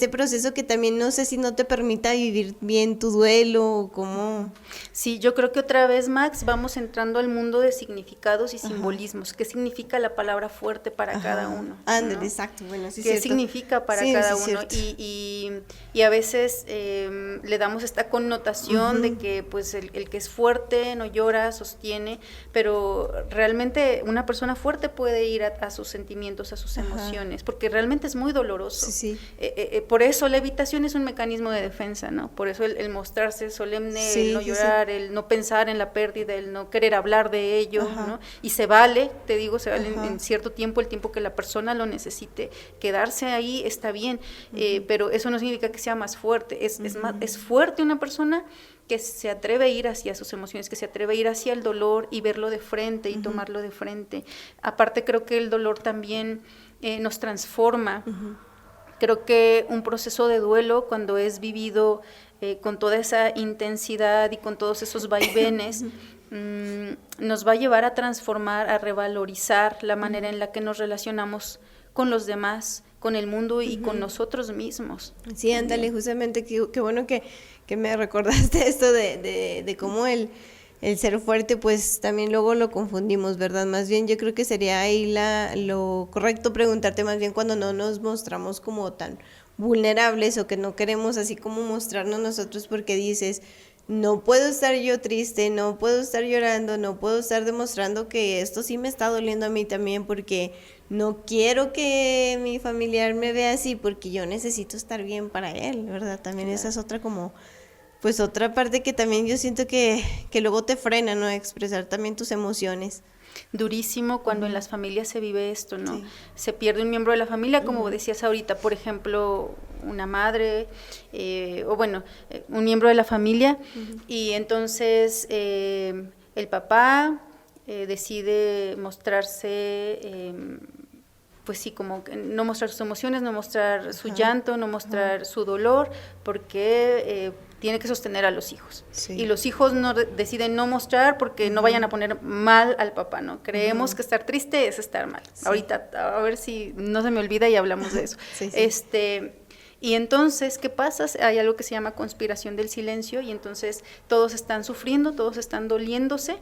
proceso que también no sé si no te permita vivir bien tu duelo o cómo. Sí, yo creo que otra vez, Max, vamos entrando al mundo de significados y simbolismos. ¿Qué significa la palabra fuerte para cada uno? Ándale, ¿no? exacto, bueno, sí. ¿Qué significa para cada uno? Y a veces le damos esta connotación de que pues el que es fuerte no llora, sostiene, pero realmente una persona fuerte puede ir a sus sentimientos, a sus emociones, porque realmente es muy doloroso. Sí. Por eso la evitación es un mecanismo de defensa, ¿no? Por eso el mostrarse solemne, el no llorar, el no pensar en la pérdida, el no querer hablar de ello, ¿no? Y se vale, te digo, se vale en cierto tiempo, el tiempo que la persona lo necesite. Quedarse ahí está bien, pero eso no significa que sea más fuerte. Es fuerte una persona que se atreve a ir hacia sus emociones, que se atreve a ir hacia el dolor y verlo de frente y tomarlo de frente. Aparte, creo que el dolor también nos transforma. Creo que un proceso de duelo, cuando es vivido con toda esa intensidad y con todos esos vaivenes, nos va a llevar a transformar, a revalorizar la manera en la que nos relacionamos con los demás, con el mundo y con nosotros mismos. Sí, ándale, justamente, qué bueno que me recordaste esto de cómo el ser fuerte, pues también luego lo confundimos, ¿verdad? Más bien yo creo que sería ahí lo correcto preguntarte más bien cuando no nos mostramos como tan vulnerables o que no queremos así como mostrarnos nosotros porque dices, no puedo estar yo triste, no puedo estar llorando, no puedo estar demostrando que esto sí me está doliendo a mí también porque no quiero que mi familiar me vea así porque yo necesito estar bien para él, ¿verdad? También esa es otra como, pues otra parte que también yo siento que luego te frena, ¿no? Expresar también tus emociones. Durísimo cuando en las familias se vive esto, ¿no? Sí. Se pierde un miembro de la familia, como decías ahorita, por ejemplo, una madre, un miembro de la familia, y entonces el papá decide mostrarse, pues sí, como no mostrar sus emociones, no mostrar su llanto, no mostrar su dolor, porque tiene que sostener a los hijos. Sí. Y los hijos deciden no mostrar porque no vayan a poner mal al papá, ¿no? Creemos que estar triste es estar mal. Sí. Ahorita, a ver si no se me olvida y hablamos de eso. Sí. Y entonces, ¿qué pasa? Hay algo que se llama conspiración del silencio y entonces todos están sufriendo, todos están doliéndose,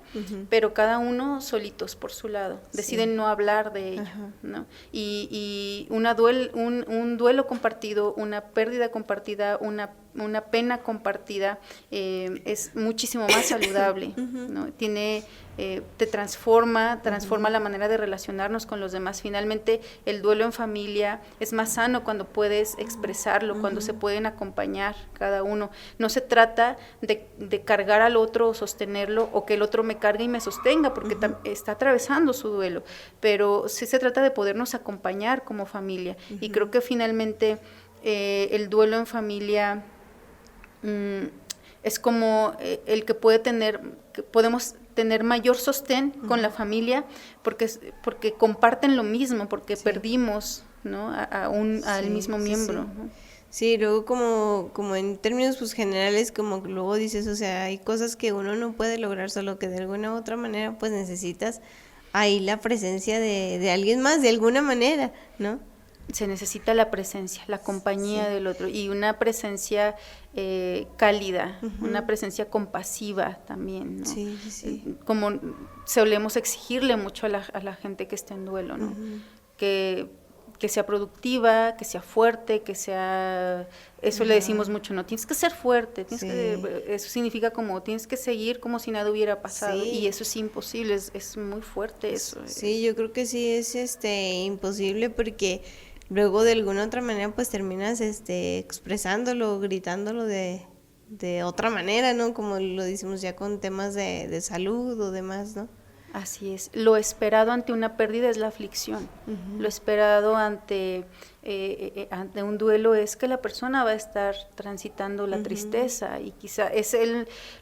pero cada uno solitos por su lado. Deciden no hablar de ello, ¿no? Y un duelo compartido, una pérdida compartida, una pena compartida es muchísimo más saludable, ¿no? Te transforma la manera de relacionarnos con los demás. Finalmente, el duelo en familia es más sano cuando puedes expresarlo, cuando se pueden acompañar cada uno. No se trata de cargar al otro o sostenerlo, o que el otro me cargue y me sostenga, porque está atravesando su duelo, pero sí se trata de podernos acompañar como familia. Y creo que finalmente el duelo en familia es como el que podemos tener mayor sostén con la familia porque comparten lo mismo, porque perdimos, ¿no? al mismo miembro. Sí. ¿No? Sí, luego como en términos pues generales, como luego dices, o sea, hay cosas que uno no puede lograr, solo que de alguna u otra manera pues necesitas ahí la presencia de alguien más, de alguna manera, ¿no? Se necesita la presencia, la compañía del otro, y una presencia cálida, una presencia compasiva también, ¿no? Sí. Como solemos exigirle mucho a la gente que está en duelo, ¿no? Que sea productiva, que sea fuerte, que sea... Eso le decimos mucho, ¿no? Tienes que ser fuerte, eso significa como tienes que seguir como si nada hubiera pasado, y eso es imposible, es muy fuerte eso. Sí, yo creo que sí es imposible porque luego de alguna otra manera pues terminas expresándolo, gritándolo de otra manera, ¿no? Como lo decimos ya con temas de salud o demás, ¿no? Así es. Lo esperado ante una pérdida es la aflicción. Lo esperado ante un duelo es que la persona va a estar transitando la tristeza, y quizá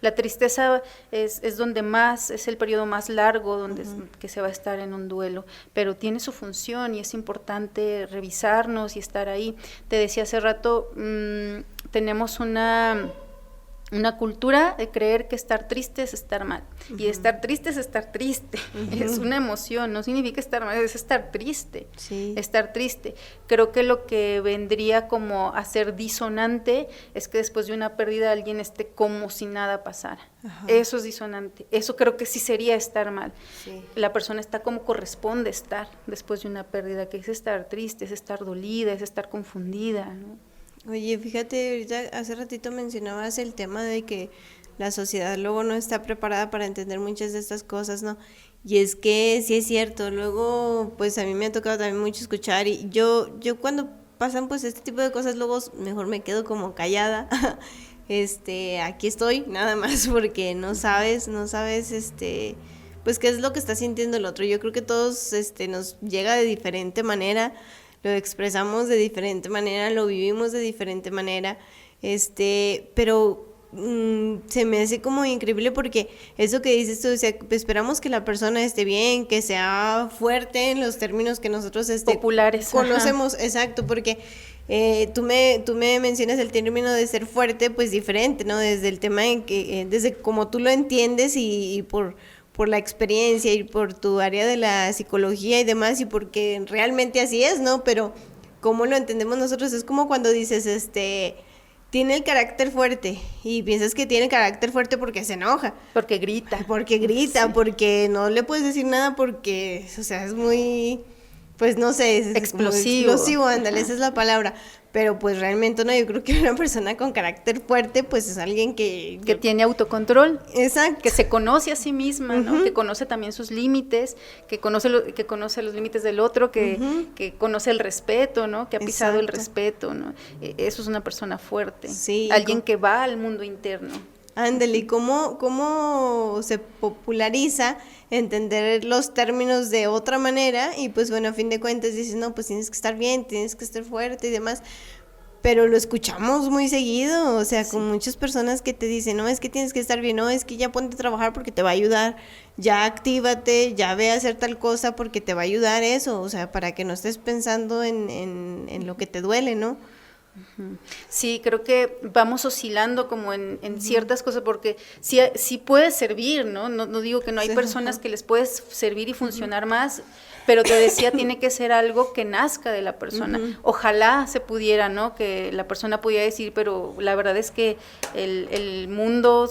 la tristeza es donde más, es el periodo más largo donde que se va a estar en un duelo, pero tiene su función y es importante revisarnos y estar ahí. Te decía hace rato, tenemos una cultura de creer que estar triste es estar mal, y estar triste es estar triste, es una emoción, no significa estar mal, es estar triste, estar triste. Creo que lo que vendría como a ser disonante es que después de una pérdida alguien esté como si nada pasara. Eso es disonante, eso creo que sí sería estar mal. La persona está como corresponde estar después de una pérdida, que es estar triste, es estar dolida, es estar confundida, ¿no? Oye, fíjate, ahorita hace ratito mencionabas el tema de que la sociedad luego no está preparada para entender muchas de estas cosas, ¿no? Y es que sí es cierto, luego pues a mí me ha tocado también mucho escuchar, y yo cuando pasan pues este tipo de cosas luego mejor me quedo como callada. Aquí estoy, nada más, porque no sabes pues qué es lo que está sintiendo el otro. Yo creo que todos nos llega de diferente manera, lo expresamos de diferente manera, lo vivimos de diferente manera, pero se me hace como increíble porque eso que dices tú, o sea, esperamos que la persona esté bien, que sea fuerte en los términos que nosotros populares conocemos, exacto, porque tú me mencionas el término de ser fuerte, pues diferente, ¿no? Desde el tema en que, desde como tú lo entiendes y por la experiencia y por tu área de la psicología y demás, y porque realmente así es, ¿no? Pero cómo lo entendemos nosotros es como cuando dices, tiene el carácter fuerte y piensas que tiene carácter fuerte porque se enoja. Porque grita. Porque grita, porque no le puedes decir nada porque, o sea, es muy, pues no sé, es explosivo. Explosivo, ándale, esa es la palabra. Pero pues realmente no, yo creo que una persona con carácter fuerte pues es alguien que tiene autocontrol. Exacto. Que se conoce a sí misma, ¿no? Que conoce también sus límites, que conoce los límites del otro, que conoce el respeto, ¿no? Que ha pisado el respeto, ¿no? Eso es una persona fuerte. Sí. Alguien que va al mundo interno. Ándale, ¿y cómo se populariza entender los términos de otra manera? Y pues bueno, a fin de cuentas dices, no, pues tienes que estar bien, tienes que estar fuerte y demás, pero lo escuchamos muy seguido, o sea, con muchas personas que te dicen, no, es que tienes que estar bien, no, es que ya ponte a trabajar porque te va a ayudar, ya actívate, ya ve a hacer tal cosa porque te va a ayudar eso, o sea, para que no estés pensando en lo que te duele, ¿no? Sí, creo que vamos oscilando como en ciertas cosas, porque sí puede servir, ¿no? No digo que no, hay personas que les puede servir y funcionar más, pero te decía, tiene que ser algo que nazca de la persona. Ojalá se pudiera, ¿no? Que la persona pudiera decir, pero la verdad es que el mundo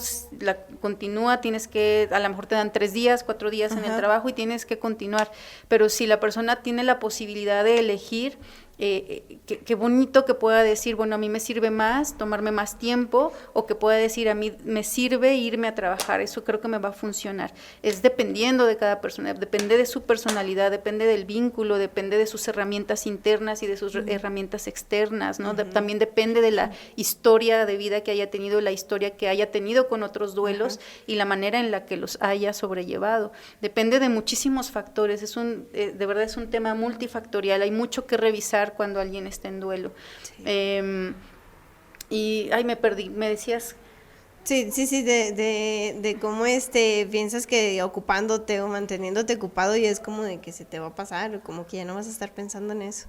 continúa, tienes que, a lo mejor te dan 3 días, 4 días en el trabajo y tienes que continuar, pero si la persona tiene la posibilidad de elegir, qué bonito que pueda decir, bueno, a mí me sirve más tomarme más tiempo, o que pueda decir, a mí me sirve irme a trabajar, eso creo que me va a funcionar. Es dependiendo de cada persona, depende de su personalidad, depende del vínculo, depende de sus herramientas internas y de sus herramientas externas, ¿no? También depende de la historia de vida que haya tenido, la historia que haya tenido con otros duelos y la manera en la que los haya sobrellevado. Depende de muchísimos factores, de verdad es un tema multifactorial, hay mucho que revisar cuando alguien está en duelo. Sí. Me perdí, me decías. Sí, de cómo piensas que ocupándote o manteniéndote ocupado y es como de que se te va a pasar, o como que ya no vas a estar pensando en eso.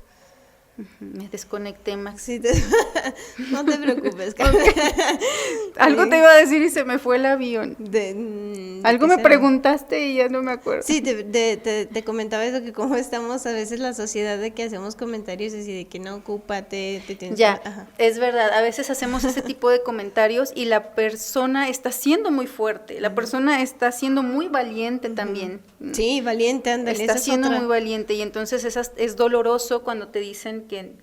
Me desconecté, Max. Sí, no te preocupes. Algo te iba a decir y se me fue el avión. Algo me preguntaste y ya no me acuerdo. Sí, te comentaba eso, que cómo estamos a veces la sociedad de que hacemos comentarios así de que no, ocúpate, te tienes ya, es verdad, a veces hacemos ese tipo de comentarios y la persona está siendo muy fuerte, la persona está siendo muy valiente también. Sí, valiente, ándale. Está siendo muy valiente y entonces es doloroso cuando te dicen que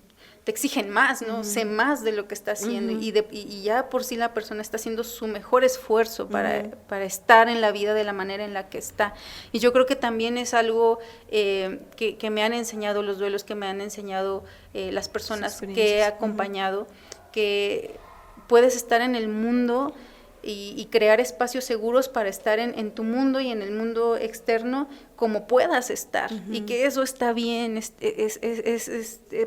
te exigen más, ¿no? Sé más de lo que está haciendo y ya por sí la persona está haciendo su mejor esfuerzo para estar en la vida de la manera en la que está. Y yo creo que también es algo que me han enseñado los duelos, que me han enseñado las personas que he acompañado, que puedes estar en el mundo y crear espacios seguros para estar en tu mundo y en el mundo externo como puedas estar, y que eso está bien,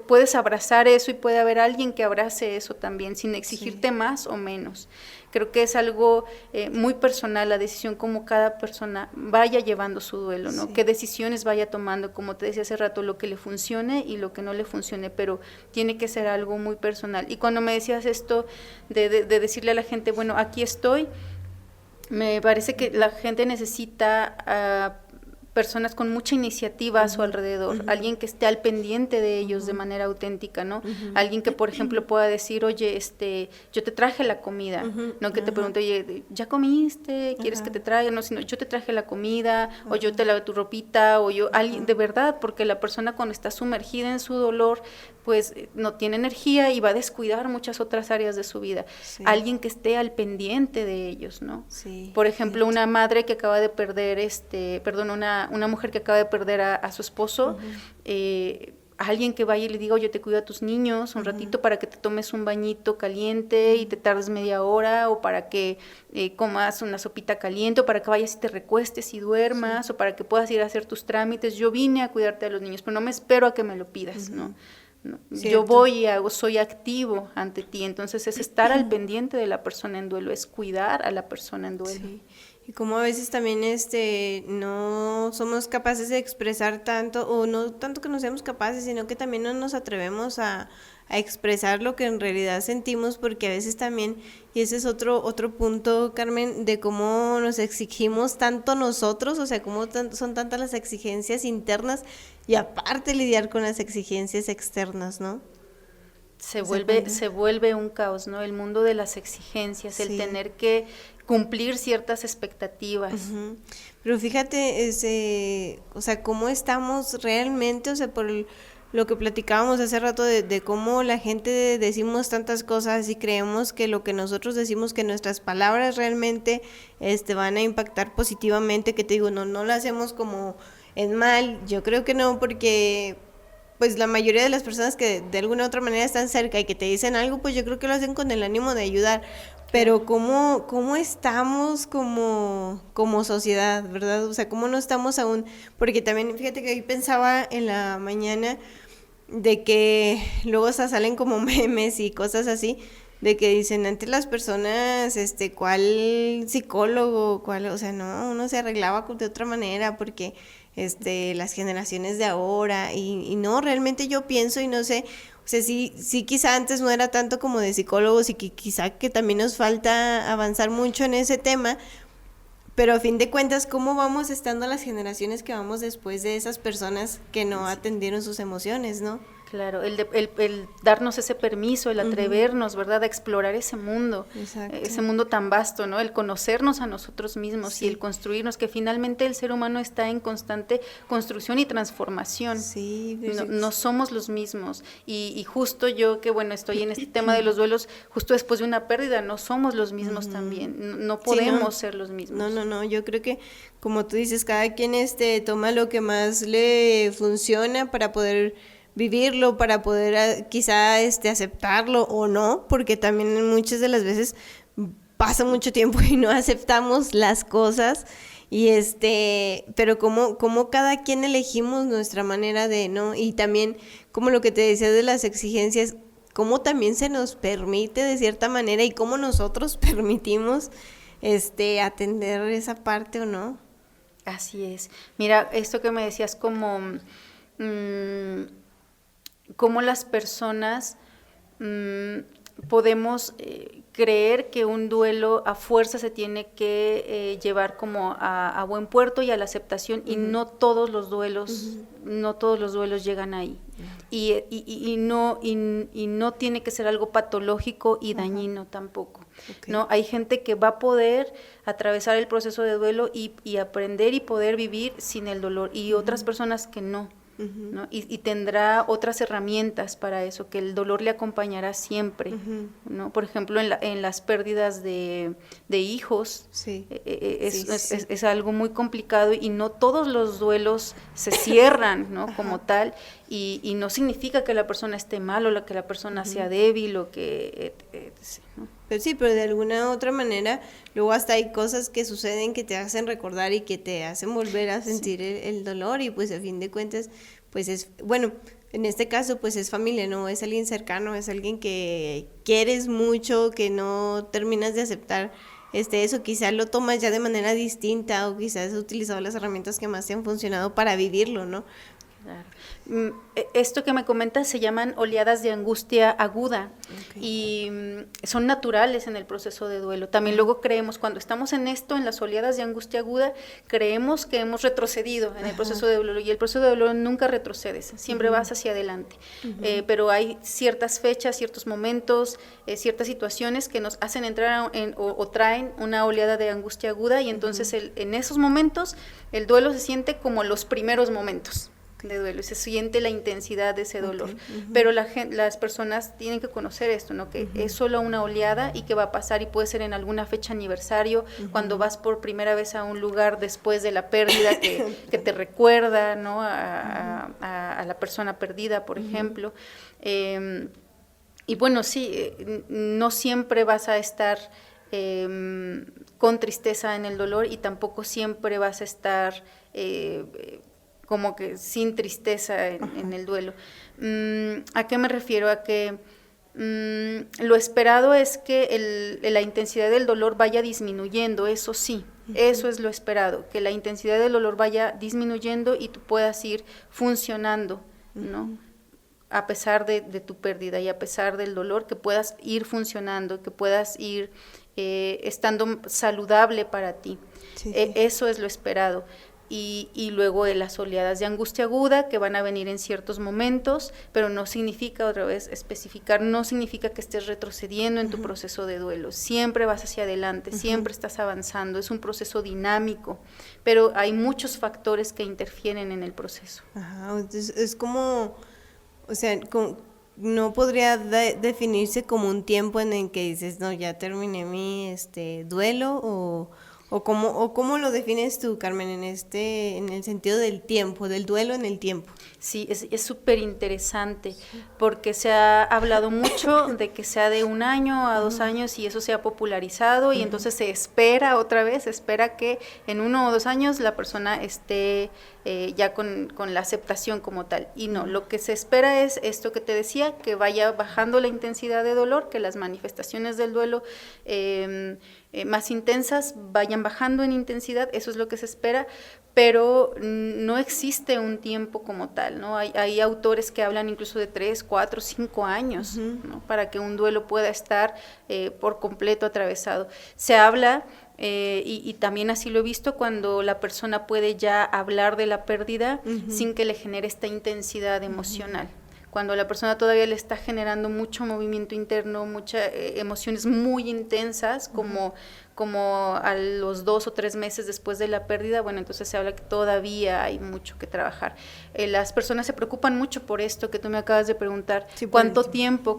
puedes abrazar eso y puede haber alguien que abrace eso también, sin exigirte más o menos. Creo que es algo muy personal, la decisión como cada persona vaya llevando su duelo, ¿no? Qué decisiones vaya tomando, como te decía hace rato, lo que le funcione y lo que no le funcione, pero tiene que ser algo muy personal. Y cuando me decías esto de decirle a la gente, bueno, aquí estoy, me parece que la gente necesita personas con mucha iniciativa a su alrededor, alguien que esté al pendiente de ellos de manera auténtica, ¿no? Alguien que, por ejemplo, pueda decir, oye, yo te traje la comida, no que te pregunte, oye, ¿ya comiste? ¿Quieres que te traiga? No, sino yo te traje la comida, o yo te lavé tu ropita, o alguien, de verdad, porque la persona cuando está sumergida en su dolor, pues no tiene energía y va a descuidar muchas otras áreas de su vida. Alguien que esté al pendiente de ellos, ¿no? Por ejemplo, una madre que acaba de perder, una mujer que acaba de perder a su esposo, alguien que vaya y le diga, oye, te cuido a tus niños un ratito para que te tomes un bañito caliente y te tardes media hora, o para que comas una sopita caliente, o para que vayas y te recuestes y duermas, o para que puedas ir a hacer tus trámites. Yo vine a cuidarte a los niños, pero no me espero a que me lo pidas, ¿no? No, yo voy y soy activo ante ti, entonces es estar al pendiente de la persona en duelo, es cuidar a la persona en duelo. Sí. Y como a veces también no somos capaces de expresar tanto, o no tanto que no seamos capaces, sino que también no nos atrevemos a expresar lo que en realidad sentimos, porque a veces también, y ese es otro punto, Carmen, de cómo nos exigimos tanto nosotros, o sea, cómo son tantas las exigencias internas y aparte lidiar con las exigencias externas, ¿no? Se vuelve un caos, ¿no? El mundo de las exigencias, el tener que cumplir ciertas expectativas. Pero fíjate, o sea, cómo estamos realmente, o sea, lo que platicábamos hace rato de cómo la gente decimos tantas cosas y creemos que lo que nosotros decimos, que nuestras palabras realmente van a impactar positivamente, que te digo, no lo hacemos como en mal, yo creo que no, porque pues la mayoría de las personas que de alguna u otra manera están cerca y que te dicen algo, pues yo creo que lo hacen con el ánimo de ayudar, pero cómo estamos como sociedad, ¿verdad? O sea, cómo no estamos aún, porque también fíjate que hoy pensaba en la mañana de que luego salen como memes y cosas así, de que dicen antes las personas, cuál psicólogo, o sea, no, uno se arreglaba de otra manera porque las generaciones de ahora y no, realmente yo pienso y no sé, o sea, sí quizá antes no era tanto como de psicólogos y que quizá que también nos falta avanzar mucho en ese tema, pero a fin de cuentas, ¿cómo vamos estando las generaciones que vamos después de esas personas que no atendieron sus emociones, no? Claro, el darnos ese permiso, el atrevernos, ¿verdad?, a explorar ese mundo tan vasto, ¿no? El conocernos a nosotros mismos y el construirnos, que finalmente el ser humano está en constante construcción y transformación. Sí, no somos los mismos. Y justo yo que, bueno, estoy en este tema de los duelos, justo después de una pérdida, no somos los mismos también, no podemos ser los mismos. No, yo creo que, como tú dices, cada quien toma lo que más le funciona para poder vivirlo, para poder quizá aceptarlo o no, porque también muchas de las veces pasa mucho tiempo y no aceptamos las cosas y pero como cada quien elegimos nuestra manera de, ¿no? Y también como lo que te decía de las exigencias, cómo también se nos permite de cierta manera y cómo nosotros permitimos atender esa parte o no. Así es. Mira, esto que me decías como cómo las personas podemos creer que un duelo a fuerza se tiene que llevar como a buen puerto y a la aceptación, y no todos los duelos llegan ahí. Y no tiene que ser algo patológico y dañino tampoco. ¿No? Hay gente que va a poder atravesar el proceso de duelo y aprender y poder vivir sin el dolor, y otras personas que no. ¿No? Y tendrá otras herramientas para eso, que el dolor le acompañará siempre, ¿no? Por ejemplo, en las pérdidas de hijos, es algo muy complicado y no todos los duelos se cierran, ¿no? Como tal, y no significa que la persona esté mal o que la persona sea débil o que... ¿no? Pero sí, pero de alguna otra manera, luego hasta hay cosas que suceden que te hacen recordar y que te hacen volver a sentir el dolor, y pues a fin de cuentas, pues bueno, en este caso pues es familia, ¿no? Es alguien cercano, es alguien que quieres mucho, que no terminas de aceptar eso, quizás lo tomas ya de manera distinta o quizás has utilizado las herramientas que más te han funcionado para vivirlo, ¿no? Claro. Esto que me comentas se llaman oleadas de angustia aguda, y son naturales en el proceso de duelo. También luego creemos, cuando estamos en las oleadas de angustia aguda, creemos que hemos retrocedido en el proceso de duelo, y el proceso de duelo nunca retrocedes, siempre vas hacia adelante. Pero hay ciertas fechas, ciertos momentos, ciertas situaciones que nos hacen entrar o traen una oleada de angustia aguda, y entonces en esos momentos el duelo se siente como los primeros momentos de duelo, se siente la intensidad de ese dolor, pero las personas tienen que conocer esto, ¿no? Que es solo una oleada y que va a pasar, y puede ser en alguna fecha aniversario, cuando vas por primera vez a un lugar después de la pérdida que te recuerda, ¿no? a la persona perdida, por ejemplo, y bueno, sí, no siempre vas a estar con tristeza en el dolor, y tampoco siempre vas a estar como que sin tristeza en el duelo. ¿A qué me refiero? A que lo esperado es que la intensidad del dolor vaya disminuyendo, eso sí, eso es lo esperado, que la intensidad del dolor vaya disminuyendo y tú puedas ir funcionando, ¿no? A pesar de tu pérdida y a pesar del dolor, que puedas ir funcionando, que puedas ir estando saludable para ti. Eso es lo esperado. y luego las oleadas de angustia aguda que van a venir en ciertos momentos, pero no significa, otra vez, especificar, no significa que estés retrocediendo en tu proceso de duelo, siempre vas hacia adelante, siempre estás avanzando, es un proceso dinámico, pero hay muchos factores que interfieren en el proceso. Ajá, entonces es como, o sea, no podría definirse como un tiempo en el que dices, no, ya terminé mi duelo, o cómo lo defines tú, Carmen, en el sentido del tiempo, del duelo en el tiempo. Sí, es súper interesante porque se ha hablado mucho de que sea de 1 año a 2 años y eso se ha popularizado y entonces se espera otra vez, espera que en 1 o 2 años la persona esté ya con la aceptación como tal. Y no, lo que se espera es esto que te decía, que vaya bajando la intensidad de dolor, que las manifestaciones del duelo más intensas vayan bajando en intensidad, eso es lo que se espera, pero no existe un tiempo como tal, ¿no? Hay autores que hablan incluso de 3, 4, 5 años, ¿no? Para que un duelo pueda estar por completo atravesado. Se habla, y también así lo he visto, cuando la persona puede ya hablar de la pérdida sin que le genere esta intensidad emocional. Cuando la persona todavía le está generando mucho movimiento interno, muchas emociones muy intensas, como a los 2 o 3 meses después de la pérdida, bueno, entonces se habla que todavía hay mucho que trabajar. Las personas se preocupan mucho por esto que tú me acabas de preguntar, sí, ¿cuánto tiempo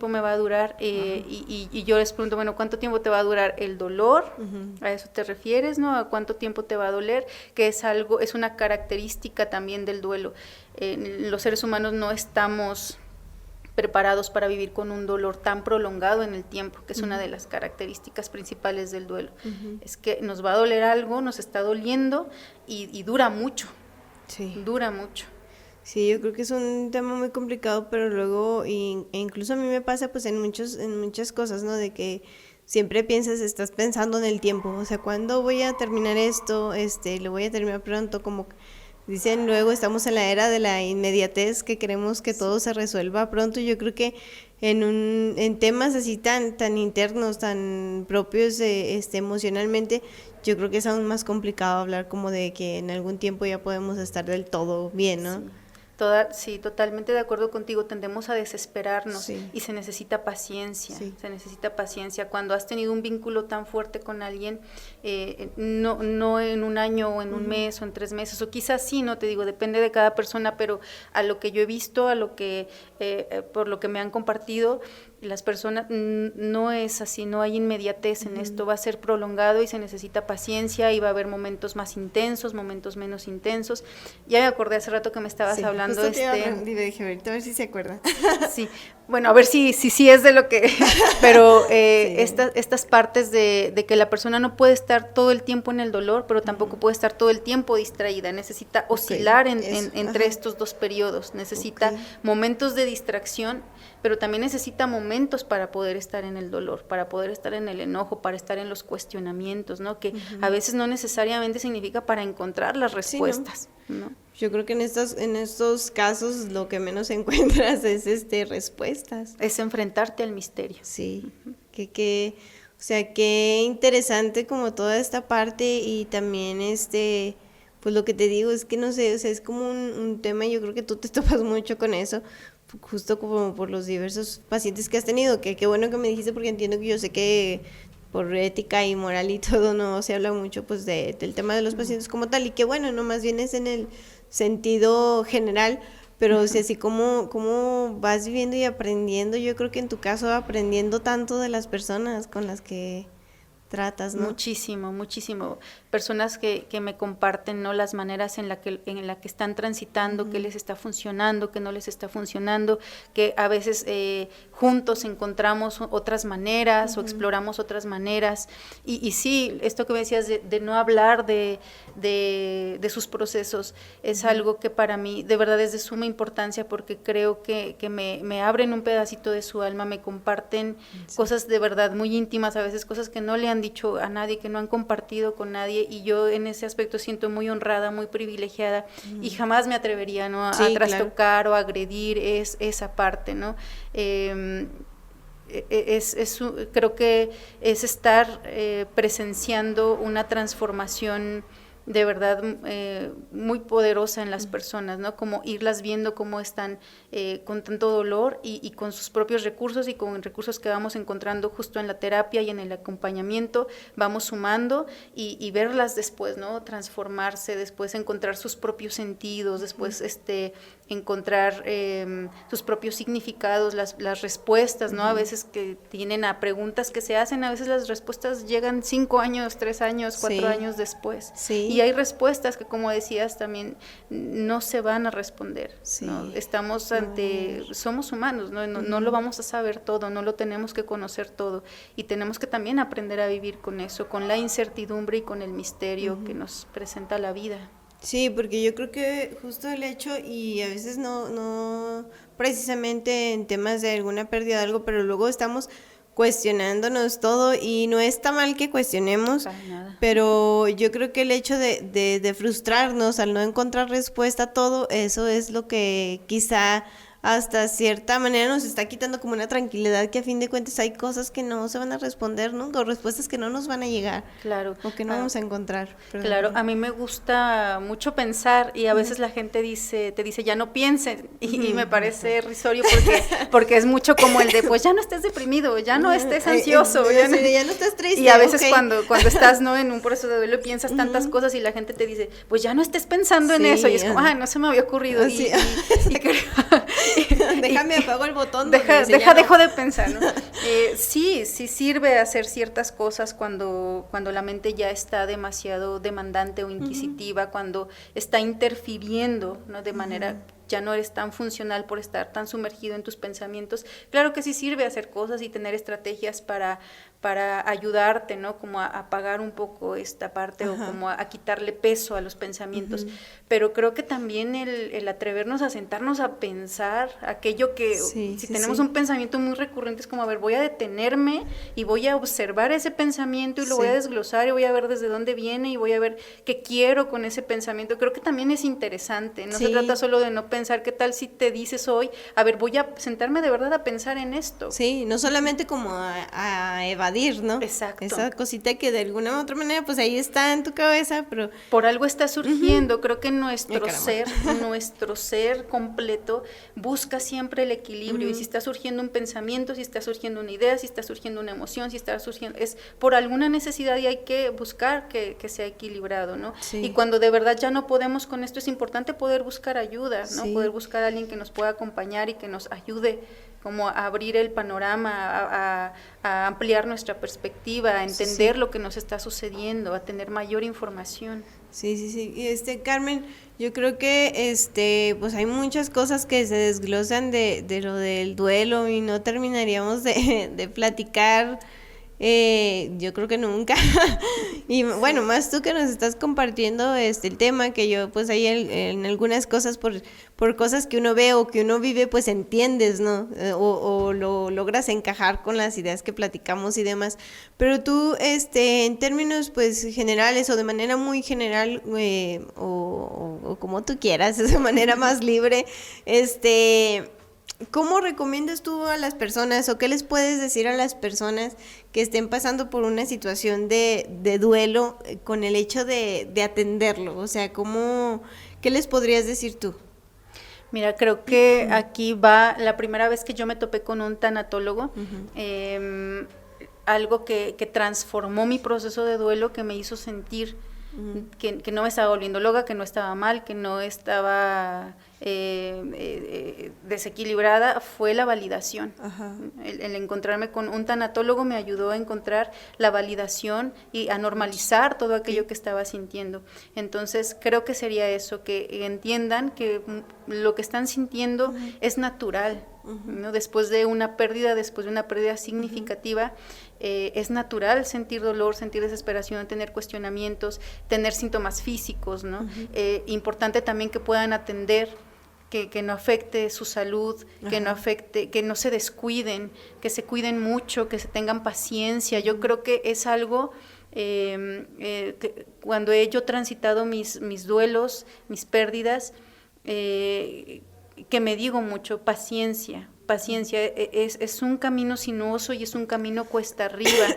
me va a durar? Y yo les pregunto, bueno, ¿cuánto tiempo te va a durar el dolor? ¿A eso te refieres, no? ¿A cuánto tiempo te va a doler? Que es una característica también del duelo. Los seres humanos no estamos preparados para vivir con un dolor tan prolongado en el tiempo, que es una de las características principales del duelo. Es que nos va a doler algo, nos está doliendo y dura mucho. Sí. Dura mucho. Sí, yo creo que es un tema muy complicado, pero luego, e incluso a mí me pasa pues en muchas cosas, ¿no? De que siempre estás pensando en el tiempo, o sea, ¿cuándo voy a terminar esto? Lo voy a terminar pronto, como dicen luego, estamos en la era de la inmediatez, que queremos que todo se resuelva pronto. Yo creo que en temas así tan internos, tan propios emocionalmente, yo creo que es aún más complicado hablar como de que en algún tiempo ya podemos estar del todo bien, ¿no? Sí, totalmente de acuerdo contigo, tendemos a desesperarnos y se necesita paciencia, se necesita paciencia. Cuando has tenido un vínculo tan fuerte con alguien, no en 1 año o en 1 mes o en 3 meses, o quizás sí, no te digo, depende de cada persona, pero a lo que yo he visto, por lo que me han compartido, las personas, no es así, no hay inmediatez en esto, va a ser prolongado y se necesita paciencia y va a haber momentos más intensos, momentos menos intensos. Ya me acordé hace rato que me estabas hablando dije, ahorita a ver si se acuerda. Sí, bueno, a ver si es de lo que, pero estas partes de que la persona no puede estar todo el tiempo en el dolor, pero tampoco puede estar todo el tiempo distraída, necesita oscilar entre estos 2 periodos, necesita momentos de distracción, pero también necesita momentos para poder estar en el dolor, para poder estar en el enojo, para estar en los cuestionamientos, ¿no? Que a veces no necesariamente significa para encontrar las respuestas, ¿no? Yo creo que en estos casos lo que menos encuentras es respuestas. Es enfrentarte al misterio. Sí, o sea, qué interesante como toda esta parte, y también pues lo que te digo es que no sé, o sea, es como un tema, yo creo que tú te topas mucho con eso, justo como por los diversos pacientes que has tenido, que qué bueno que me dijiste, porque entiendo que yo sé que por ética y moral y todo no se habla mucho pues del tema de los pacientes como tal, y que bueno, no, más bien es en el sentido general, pero o sea, así como vas viviendo y aprendiendo, yo creo que en tu caso aprendiendo tanto de las personas con las que tratas, ¿no? Muchísimo. Personas que me comparten, ¿no? Las maneras en la que están transitando, qué les está funcionando, qué no les está funcionando, que a veces juntos encontramos otras maneras o exploramos otras maneras. Y sí, esto que me decías de no hablar de sus procesos es algo que para mí de verdad es de suma importancia, porque creo que me abren un pedacito de su alma, me comparten cosas de verdad muy íntimas, a veces cosas que no le han dicho a nadie, que no han compartido con nadie, y yo en ese aspecto siento muy honrada, muy privilegiada, y jamás me atrevería, ¿no? a trastocar o a agredir esa parte, ¿no? Creo que es estar presenciando una transformación de verdad muy poderosa en las personas, ¿no? Como irlas viendo cómo están con tanto dolor y con sus propios recursos y con recursos que vamos encontrando justo en la terapia y en el acompañamiento, vamos sumando y verlas después, ¿no? Transformarse, después encontrar sus propios sentidos, después encontrar sus propios significados, las respuestas, ¿no? A veces que tienen a preguntas que se hacen, a veces las respuestas llegan 5 años, 3 años, 4 años después. Sí. Y hay respuestas que, como decías, también no se van a responder, ¿no? Estamos somos humanos, ¿no? No lo vamos a saber todo, no lo tenemos que conocer todo, y tenemos que también aprender a vivir con eso, con la incertidumbre y con el misterio que nos presenta la vida. Sí, porque yo creo que justo el hecho, y a veces no precisamente en temas de alguna pérdida de algo, pero luego estamos cuestionándonos todo, y no está mal que cuestionemos, pero yo creo que el hecho de frustrarnos al no encontrar respuesta a todo, eso es lo que quizá hasta cierta manera nos está quitando como una tranquilidad, que a fin de cuentas hay cosas que no se van a responder nunca, o respuestas que no nos van a llegar, claro, o que no vamos a encontrar. Perdón. Claro, a mí me gusta mucho pensar, y a veces la gente te dice ya no piensen, y me parece irrisorio porque es mucho como el de pues ya no estés deprimido, ya no estés ansioso, ya no estés triste. Y a veces cuando estás, ¿no?, en un proceso de duelo, piensas tantas cosas y la gente te dice pues ya no estés pensando en eso, y es como no se me había ocurrido. Déjame apago el botón. Dejo de pensar, ¿no? Sí sirve hacer ciertas cosas cuando la mente ya está demasiado demandante o inquisitiva, cuando está interfiriendo, ¿no?, de manera ya no eres tan funcional por estar tan sumergido en tus pensamientos. Claro que sí sirve hacer cosas y tener estrategias para ayudarte, ¿no?, como a apagar un poco esta parte, o como a quitarle peso a los pensamientos. Pero creo que también el atrevernos a sentarnos a pensar aquello que, si tenemos un pensamiento muy recurrente, es como, a ver, voy a detenerme y voy a observar ese pensamiento y lo voy a desglosar y voy a ver desde dónde viene y voy a ver qué quiero con ese pensamiento. Creo que también es interesante. No se trata solo de no pensar. ¿Qué tal si te dices hoy, a ver, voy a sentarme de verdad a pensar en esto? Sí, no solamente como a evadir, ¿no? Exacto. Esa cosita que de alguna u otra manera, pues ahí está en tu cabeza, pero... Por algo está surgiendo. Creo que nuestro ser completo busca siempre el equilibrio, y si está surgiendo un pensamiento, si está surgiendo una idea, si está surgiendo una emoción, si está surgiendo... es por alguna necesidad, y hay que buscar que sea equilibrado, ¿no? Sí. Y cuando de verdad ya no podemos con esto, es importante poder buscar ayuda, ¿no? Poder buscar a alguien que nos pueda acompañar y que nos ayude como a abrir el panorama, a ampliar nuestra perspectiva, a entender lo que nos está sucediendo, a tener mayor información. Sí. Y Carmen, yo creo que pues hay muchas cosas que se desglosan de lo del duelo, y no terminaríamos de platicar. Yo creo que nunca. Y bueno, más tú que nos estás compartiendo el tema, que yo pues ahí en algunas cosas por cosas que uno ve o que uno vive, pues entiendes, ¿no? O lo logras encajar con las ideas que platicamos y demás. Pero tú, en términos pues generales, o de manera muy general, o como tú quieras, de manera más libre, ¿cómo recomiendas tú a las personas, o qué les puedes decir a las personas que estén pasando por una situación de duelo, con el hecho de atenderlo? O sea, ¿qué les podrías decir tú? Mira, creo que aquí va la primera vez que yo me topé con un tanatólogo, algo que transformó mi proceso de duelo, que me hizo sentir que no me estaba volviendo loca, que no estaba mal, que no estaba desequilibrada, fue la validación. El encontrarme con un tanatólogo me ayudó a encontrar la validación y a normalizar todo aquello que estaba sintiendo. Entonces creo que sería eso, que entiendan que lo que están sintiendo es natural, ¿no? Después de una pérdida significativa, es natural sentir dolor, sentir desesperación, tener cuestionamientos, tener síntomas físicos, ¿no? Importante también que puedan atender, que no afecte su salud, que no afecte, que no se descuiden, que se cuiden mucho, que se tengan paciencia. Yo creo que es algo que cuando yo transitado mis duelos, mis pérdidas, que me digo mucho, paciencia paciencia, es un camino sinuoso y es un camino cuesta arriba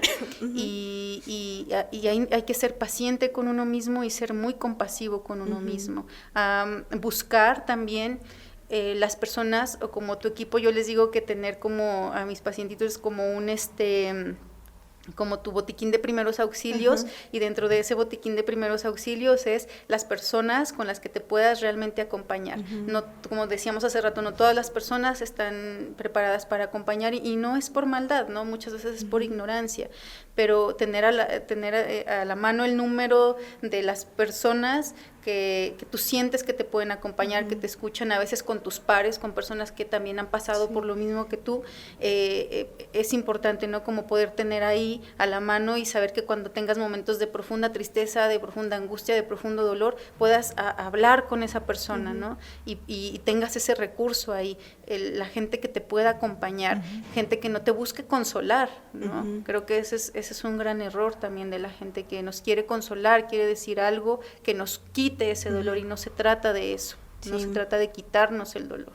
y hay que ser paciente con uno mismo y ser muy compasivo con uno mismo. Buscar también las personas, o como tu equipo, yo les digo que tener como a mis pacientitos como como tu botiquín de primeros auxilios, y dentro de ese botiquín de primeros auxilios es las personas con las que te puedas realmente acompañar. No, como decíamos hace rato, no todas las personas están preparadas para acompañar y no es por maldad, ¿no? Muchas veces es por ignorancia, pero tener a la mano el número de las personas que tú sientes que te pueden acompañar, que te escuchan, a veces con tus pares, con personas que también han pasado por lo mismo que tú, es importante, ¿no? Como poder tener ahí a la mano y saber que cuando tengas momentos de profunda tristeza, de profunda angustia, de profundo dolor, puedas hablar con esa persona, ¿no? Y tengas ese recurso ahí, la gente que te pueda acompañar, gente que no te busque consolar, ¿no? Creo que ese es un gran error también de la gente que nos quiere consolar, quiere decir algo que nos quite ese dolor, y no se trata de eso, no se trata de quitarnos el dolor.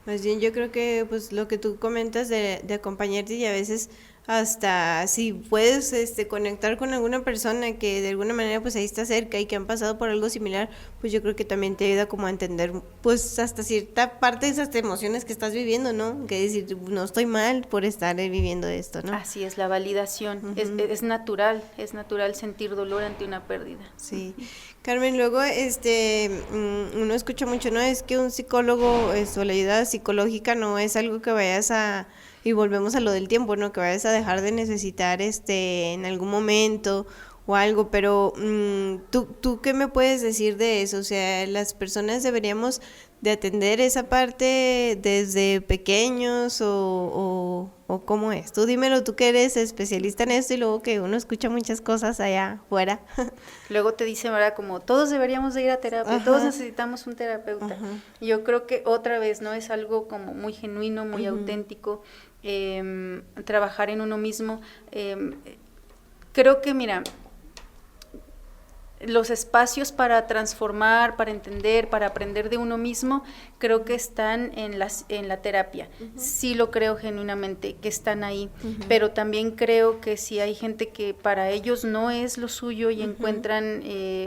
Más bien yo creo que pues lo que tú comentas de acompañarte, y a veces hasta si puedes conectar con alguna persona que de alguna manera pues ahí está cerca y que han pasado por algo similar, pues yo creo que también te ayuda como a entender pues hasta cierta parte de esas emociones que estás viviendo, ¿no? Que decir, no estoy mal por estar viviendo esto, ¿no? Así es, la validación, es natural sentir dolor ante una pérdida. Sí. Carmen, luego uno escucha mucho, ¿no? Es que un psicólogo, o la ayuda psicológica no es algo que vayas a, y volvemos a lo del tiempo, ¿no? Que vayas a dejar de necesitar en algún momento o algo, pero ¿tú qué me puedes decir de eso? O sea, las personas deberíamos de atender esa parte desde pequeños o ¿cómo es? Tú dímelo, tú que eres especialista en esto y luego que uno escucha muchas cosas allá afuera. Luego te dicen, ¿verdad? Como todos deberíamos de ir a terapia, todos necesitamos un terapeuta. Yo creo que otra vez, ¿no? Es algo como muy genuino, muy auténtico, trabajar en uno mismo. Creo que, mira, los espacios para transformar, para entender, para aprender de uno mismo, creo que están en la terapia. Sí lo creo genuinamente, que están ahí, pero también creo que si hay gente que para ellos no es lo suyo y encuentran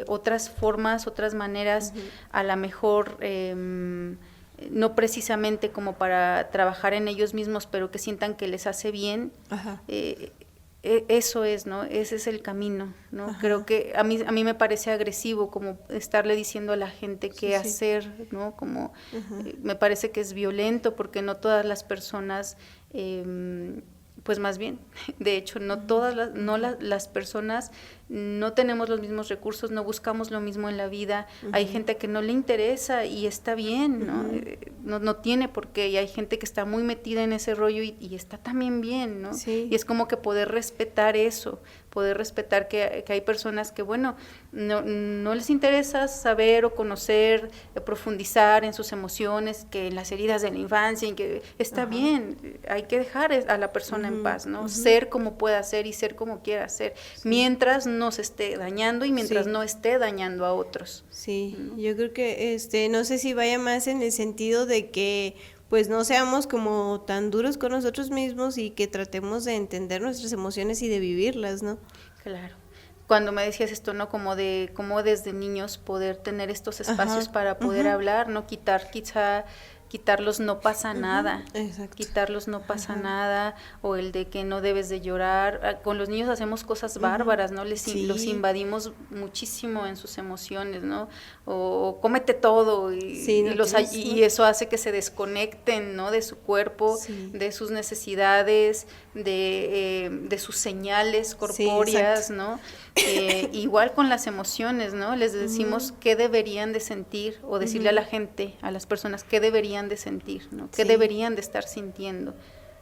otras formas, otras maneras, a lo mejor no precisamente como para trabajar en ellos mismos, pero que sientan que les hace bien, eso es, ¿no? Ese es el camino, ¿no? Creo que a mí me parece agresivo como estarle diciendo a la gente qué hacer, ¿no? Como me parece que es violento porque no todas las personas, pues más bien, de hecho, no todas las personas no tenemos los mismos recursos, no buscamos lo mismo en la vida, hay gente que no le interesa y está bien, ¿no? No tiene por qué, y hay gente que está muy metida en ese rollo y está también bien, ¿no? Y es como que poder respetar eso, poder respetar que hay personas que, bueno, no les interesa saber o conocer, profundizar en sus emociones, que en las heridas de la infancia, y que está bien, hay que dejar a la persona en paz, ¿no? Ser como pueda ser y ser como quiera ser, mientras no se esté dañando y mientras no esté dañando a otros. Sí, yo creo que no sé si vaya más en el sentido de que pues no seamos como tan duros con nosotros mismos y que tratemos de entender nuestras emociones y de vivirlas, ¿no? Claro. Cuando me decías esto, ¿no? Como de cómo desde niños poder tener estos espacios para poder hablar, no quitarlos no pasa nada. Exacto. Quitarlos no pasa nada, o el de que no debes de llorar. Con los niños hacemos cosas bárbaras, ¿no? Los invadimos muchísimo en sus emociones, ¿no? O cómete todo y eso hace que se desconecten, ¿no? De su cuerpo, de sus necesidades, de sus señales corpóreas, ¿no? Igual con las emociones, ¿no? Les decimos qué deberían de sentir, o decirle a la gente, a las personas, qué deberían de sentir, ¿no? Qué deberían de estar sintiendo.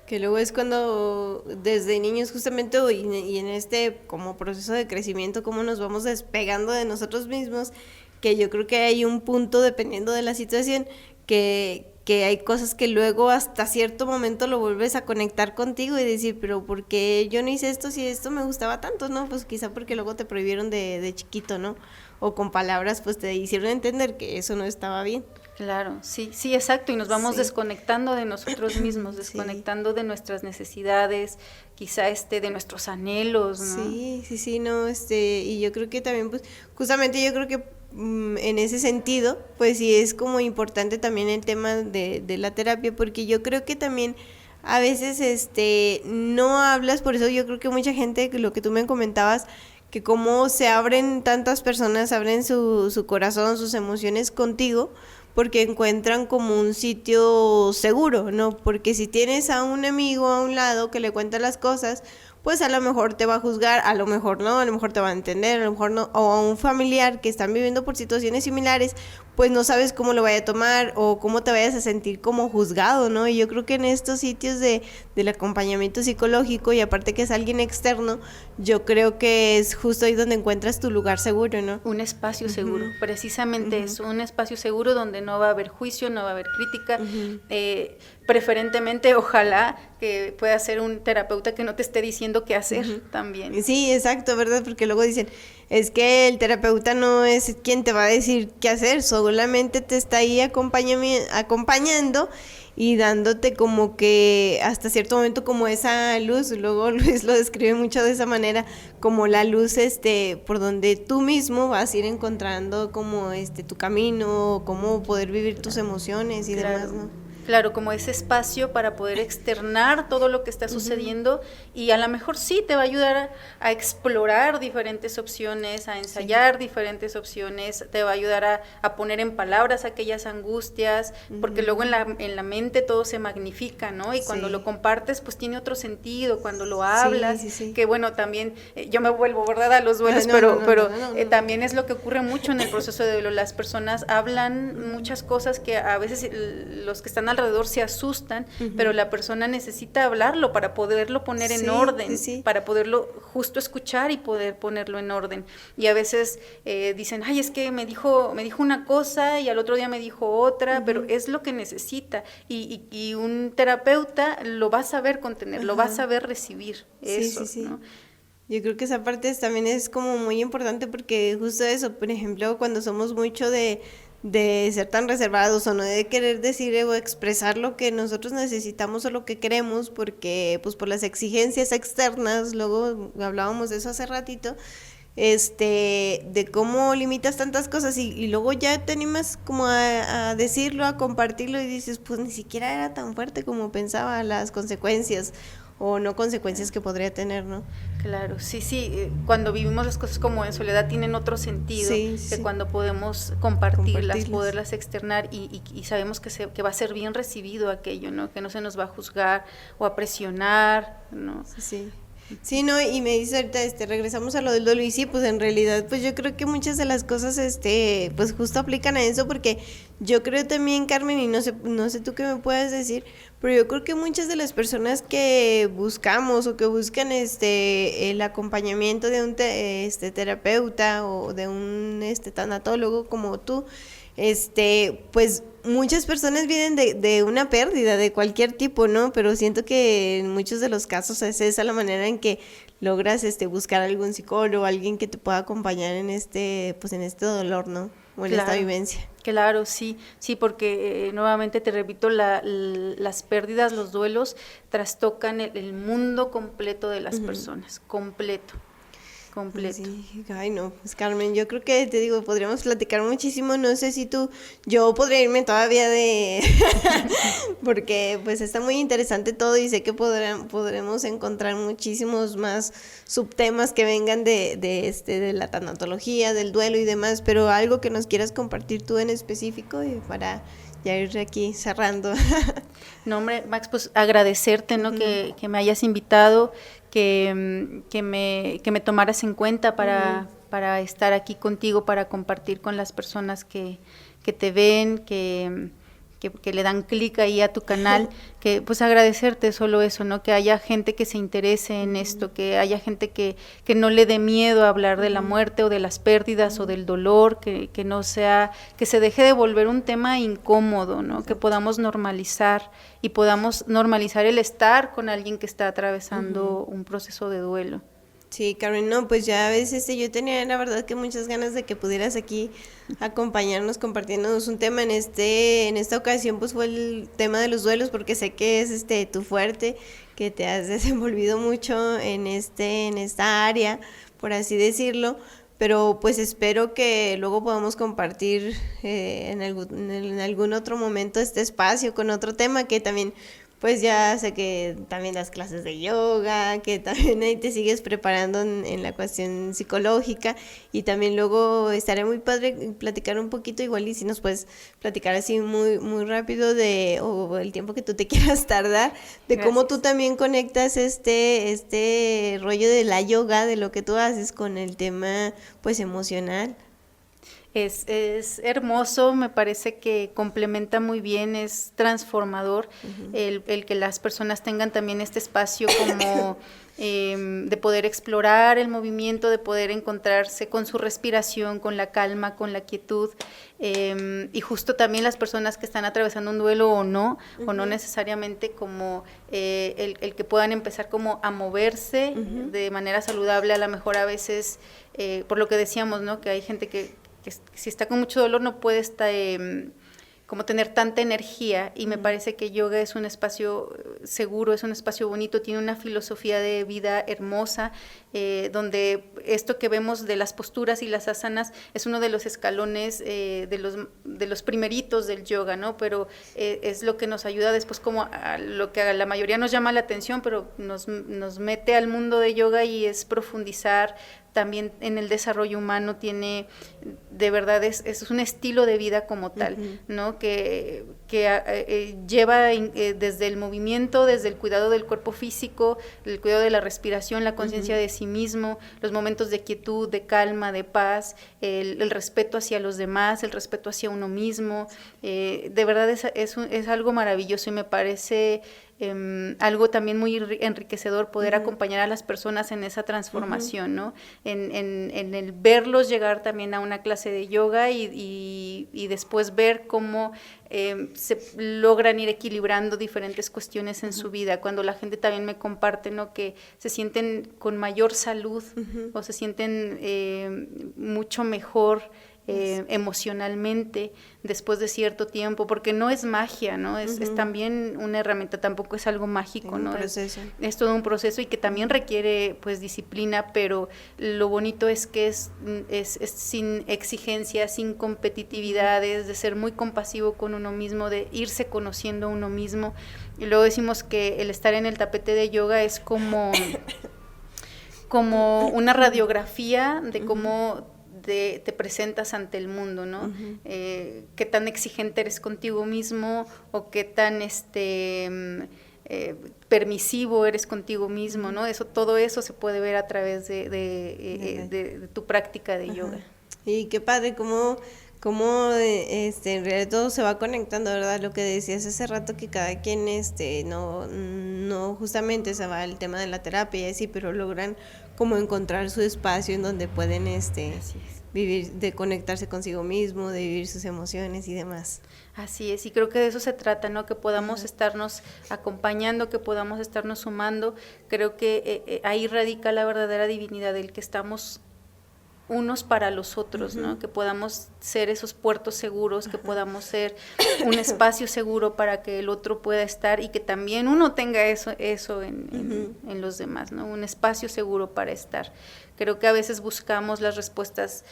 Que luego es cuando desde niños justamente y en como proceso de crecimiento, cómo nos vamos despegando de nosotros mismos, que yo creo que hay un punto, dependiendo de la situación, que que hay cosas que luego hasta cierto momento lo vuelves a conectar contigo y decir, pero ¿por qué yo no hice esto si esto me gustaba tanto, no? Pues quizá porque luego te prohibieron de chiquito, ¿no? O con palabras pues te hicieron entender que eso no estaba bien. Claro, sí, sí, exacto, y nos vamos desconectando de nosotros mismos, desconectando de nuestras necesidades, quizá de nuestros anhelos, ¿no? Sí, no, y yo creo que también, pues, justamente yo creo que en ese sentido, pues sí es como importante también el tema de la terapia, porque yo creo que también a veces, no hablas, por eso yo creo que mucha gente, lo que tú me comentabas, que como se abren tantas personas, abren su corazón, sus emociones contigo, porque encuentran como un sitio seguro, ¿no? Porque si tienes a un amigo a un lado que le cuenta las cosas, pues a lo mejor te va a juzgar, a lo mejor no, a lo mejor te va a entender, a lo mejor no, o a un familiar que están viviendo por situaciones similares, pues no sabes cómo lo vaya a tomar o cómo te vayas a sentir como juzgado, ¿no? Y yo creo que en estos sitios del acompañamiento psicológico, y aparte que es alguien externo, yo creo que es justo ahí donde encuentras tu lugar seguro, ¿no? Un espacio seguro, precisamente eso, un espacio seguro donde no va a haber juicio, no va a haber crítica, preferentemente, ojalá que pueda ser un terapeuta que no te esté diciendo qué hacer también. Sí, exacto, ¿verdad? Porque luego dicen, es que el terapeuta no es quien te va a decir qué hacer, solamente te está ahí acompañando y dándote como que hasta cierto momento como esa luz. Luego Luis lo describe mucho de esa manera, como la luz por donde tú mismo vas a ir encontrando como tu camino, cómo poder vivir tus emociones y demás, ¿no? Claro, como ese espacio para poder externar todo lo que está sucediendo y a lo mejor sí te va a ayudar a explorar diferentes opciones, a ensayar diferentes opciones, te va a ayudar a poner en palabras aquellas angustias, porque luego en la mente todo se magnifica, ¿no? Y cuando lo compartes, pues tiene otro sentido, cuando lo hablas, que bueno, también yo me vuelvo, ¿verdad?, a los duelos, pero también es lo que ocurre mucho en el proceso de duelo. Las personas hablan muchas cosas que a veces los que están alrededor se asustan, pero la persona necesita hablarlo para poderlo poner en orden, para poderlo justo escuchar y poder ponerlo en orden. Y a veces dicen, ay, es que me dijo una cosa y al otro día me dijo otra, pero es lo que necesita. Y un terapeuta lo va a saber contener, lo va a saber recibir, eso, ¿no? Yo creo que esa parte también es como muy importante porque justo eso, por ejemplo, cuando somos mucho de ser tan reservados o no de querer decir o expresar lo que nosotros necesitamos o lo que queremos, porque pues por las exigencias externas, luego hablábamos de eso hace ratito, de cómo limitas tantas cosas y luego ya te animas como a decirlo, a compartirlo y dices, pues ni siquiera era tan fuerte como pensaba, las consecuencias o no consecuencias que podría tener, ¿no? Claro, sí, cuando vivimos las cosas como en soledad tienen otro sentido, que cuando podemos compartirlas, poderlas externar y sabemos que va a ser bien recibido aquello, ¿no? Que no se nos va a juzgar o a presionar, ¿no? Sí, no, y me dice ahorita, regresamos a lo del duelo, y sí, pues en realidad, pues yo creo que muchas de las cosas, pues justo aplican a eso, porque yo creo también, Carmen, y no sé tú qué me puedes decir, pero yo creo que muchas de las personas que buscamos o que buscan el acompañamiento de un terapeuta o de un tanatólogo como tú, pues muchas personas vienen de una pérdida de cualquier tipo, ¿no? Pero siento que en muchos de los casos es esa la manera en que logras buscar algún psicólogo, alguien que te pueda acompañar en pues en este dolor, ¿no? O en esta vivencia. Claro, sí, porque nuevamente te repito, las pérdidas, los duelos trastocan el mundo completo de las personas, completo. Sí, ay no, pues Carmen, yo creo que te digo, podríamos platicar muchísimo, no sé si yo podría irme todavía porque pues está muy interesante todo y sé que podremos encontrar muchísimos más subtemas que vengan de la tanatología, del duelo y demás, pero algo que nos quieras compartir tú en específico y para ya ir aquí cerrando. No, hombre, Max, pues agradecerte, ¿no? Que me hayas invitado, que me tomaras en cuenta para estar aquí contigo, para compartir con las personas que te ven, que que le dan clic ahí a tu canal, que pues agradecerte solo eso, ¿no? Que haya gente que se interese en esto, que haya gente que no le dé miedo a hablar de la muerte o de las pérdidas o del dolor, que no sea, que se deje de volver un tema incómodo, ¿no? Que podamos normalizar y podamos normalizar el estar con alguien que está atravesando un proceso de duelo. Sí, Carmen, no, pues ya a veces yo tenía la verdad que muchas ganas de que pudieras aquí acompañarnos compartiéndonos un tema en esta ocasión pues fue el tema de los duelos porque sé que es tu fuerte, que te has desenvolvido mucho en esta área, por así decirlo, pero pues espero que luego podamos compartir en algún otro momento este espacio con otro tema que también pues ya sé que también das clases de yoga, que también ahí te sigues preparando en la cuestión psicológica y también luego estaría muy padre platicar un poquito igual y si nos puedes platicar así muy muy rápido o el tiempo que tú te quieras tardar, de Gracias. Cómo tú también conectas este rollo de la yoga, de lo que tú haces con el tema pues emocional. Es hermoso, me parece que complementa muy bien, es transformador el que las personas tengan también este espacio como de poder explorar el movimiento, de poder encontrarse con su respiración, con la calma, con la quietud, y justo también las personas que están atravesando un duelo o no necesariamente como el que puedan empezar como a moverse de manera saludable, a lo mejor a veces, por lo que decíamos, ¿no? Que hay gente que si está con mucho dolor no puede estar, como tener tanta energía y me parece que yoga es un espacio seguro, es un espacio bonito, tiene una filosofía de vida hermosa, donde esto que vemos de las posturas y las asanas es uno de los escalones de los primeritos del yoga, ¿no? Pero es lo que nos ayuda después como a lo que a la mayoría nos llama la atención, pero nos mete al mundo de yoga y es profundizar también en el desarrollo humano, tiene, de verdad, es un estilo de vida como tal, ¿no? Que lleva desde el movimiento, desde el cuidado del cuerpo físico, el cuidado de la respiración, la conciencia de sí mismo, los momentos de quietud, de calma, de paz, el respeto hacia los demás, el respeto hacia uno mismo, de verdad es algo maravilloso y me parece algo también muy enriquecedor poder acompañar a las personas en esa transformación, ¿no? En el verlos llegar también a una clase de yoga y después ver cómo se logran ir equilibrando diferentes cuestiones en su vida, cuando la gente también me comparte, ¿no? Que se sienten con mayor salud o se sienten mucho mejor emocionalmente después de cierto tiempo, porque no es magia, ¿no? Es también una herramienta, tampoco es algo mágico, ¿no? Es todo un proceso y que también requiere pues disciplina, pero lo bonito es que es sin exigencia, sin competitividades, de ser muy compasivo con uno mismo, de irse conociendo a uno mismo. Y luego decimos que el estar en el tapete de yoga es como una radiografía de cómo te presentas ante el mundo, ¿no? Qué tan exigente eres contigo mismo o qué tan permisivo eres contigo mismo, ¿no? Todo eso se puede ver a través de tu práctica de yoga. Y qué padre, cómo en realidad todo se va conectando, ¿verdad? Lo que decías hace rato, que cada quien no justamente se va al tema de la terapia y así, pero logran como encontrar su espacio en donde pueden vivir, de conectarse consigo mismo, de vivir sus emociones y demás. Así es, y creo que de eso se trata, ¿no? Que podamos estarnos acompañando, que podamos estarnos sumando. Creo que ahí radica la verdadera divinidad, del que estamos unos para los otros, ¿no? Que podamos ser esos puertos seguros, que podamos ser un espacio seguro para que el otro pueda estar y que también uno tenga eso en los demás, ¿no? Un espacio seguro para estar. Creo que a veces buscamos las respuestas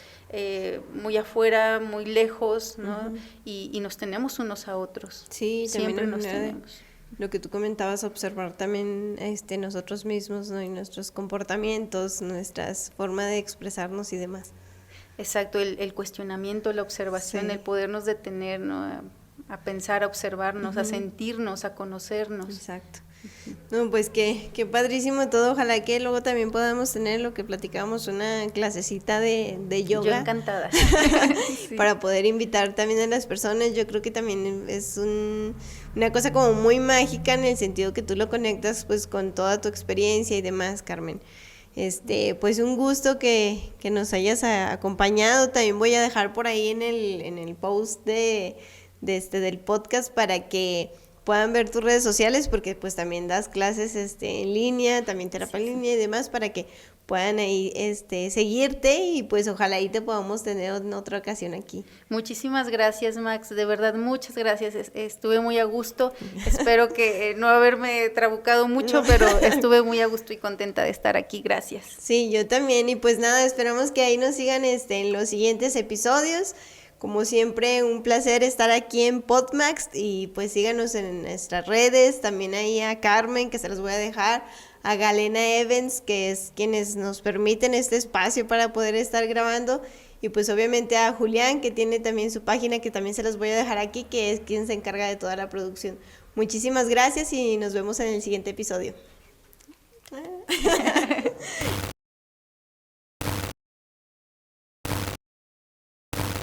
muy afuera, muy lejos, ¿no? Y nos tenemos unos a otros. Sí, siempre nos tenemos. Lo que tú comentabas, observar también nosotros mismos, ¿no? Y nuestros comportamientos, nuestras formas de expresarnos y demás. Exacto, el cuestionamiento, la observación, el podernos detener, ¿no? A pensar, a observarnos, a sentirnos, a conocernos. Exacto. No, pues qué padrísimo todo. Ojalá que luego también podamos tener lo que platicábamos, una clasecita de yoga. Yo encantada. Sí. Para poder invitar también a las personas. Yo creo que también es una cosa como muy mágica en el sentido que tú lo conectas pues con toda tu experiencia y demás, Carmen. Pues un gusto que nos hayas acompañado. También voy a dejar por ahí en el post del podcast para que puedan ver tus redes sociales, porque pues también das clases en línea, también terapia en línea y demás, para que puedan ahí seguirte y pues ojalá ahí te podamos tener en otra ocasión aquí. Muchísimas gracias, Max, de verdad, muchas gracias, estuve muy a gusto, espero que no haberme trabucado mucho, pero estuve muy a gusto y contenta de estar aquí, gracias. Sí, yo también, y pues nada, esperamos que ahí nos sigan en los siguientes episodios. Como siempre, un placer estar aquí en Podmax y pues síganos en nuestras redes, también ahí a Carmen, que se las voy a dejar, a Galena Evans, que es quienes nos permiten este espacio para poder estar grabando, y pues obviamente a Julián, que tiene también su página, que también se las voy a dejar aquí, que es quien se encarga de toda la producción. Muchísimas gracias y nos vemos en el siguiente episodio.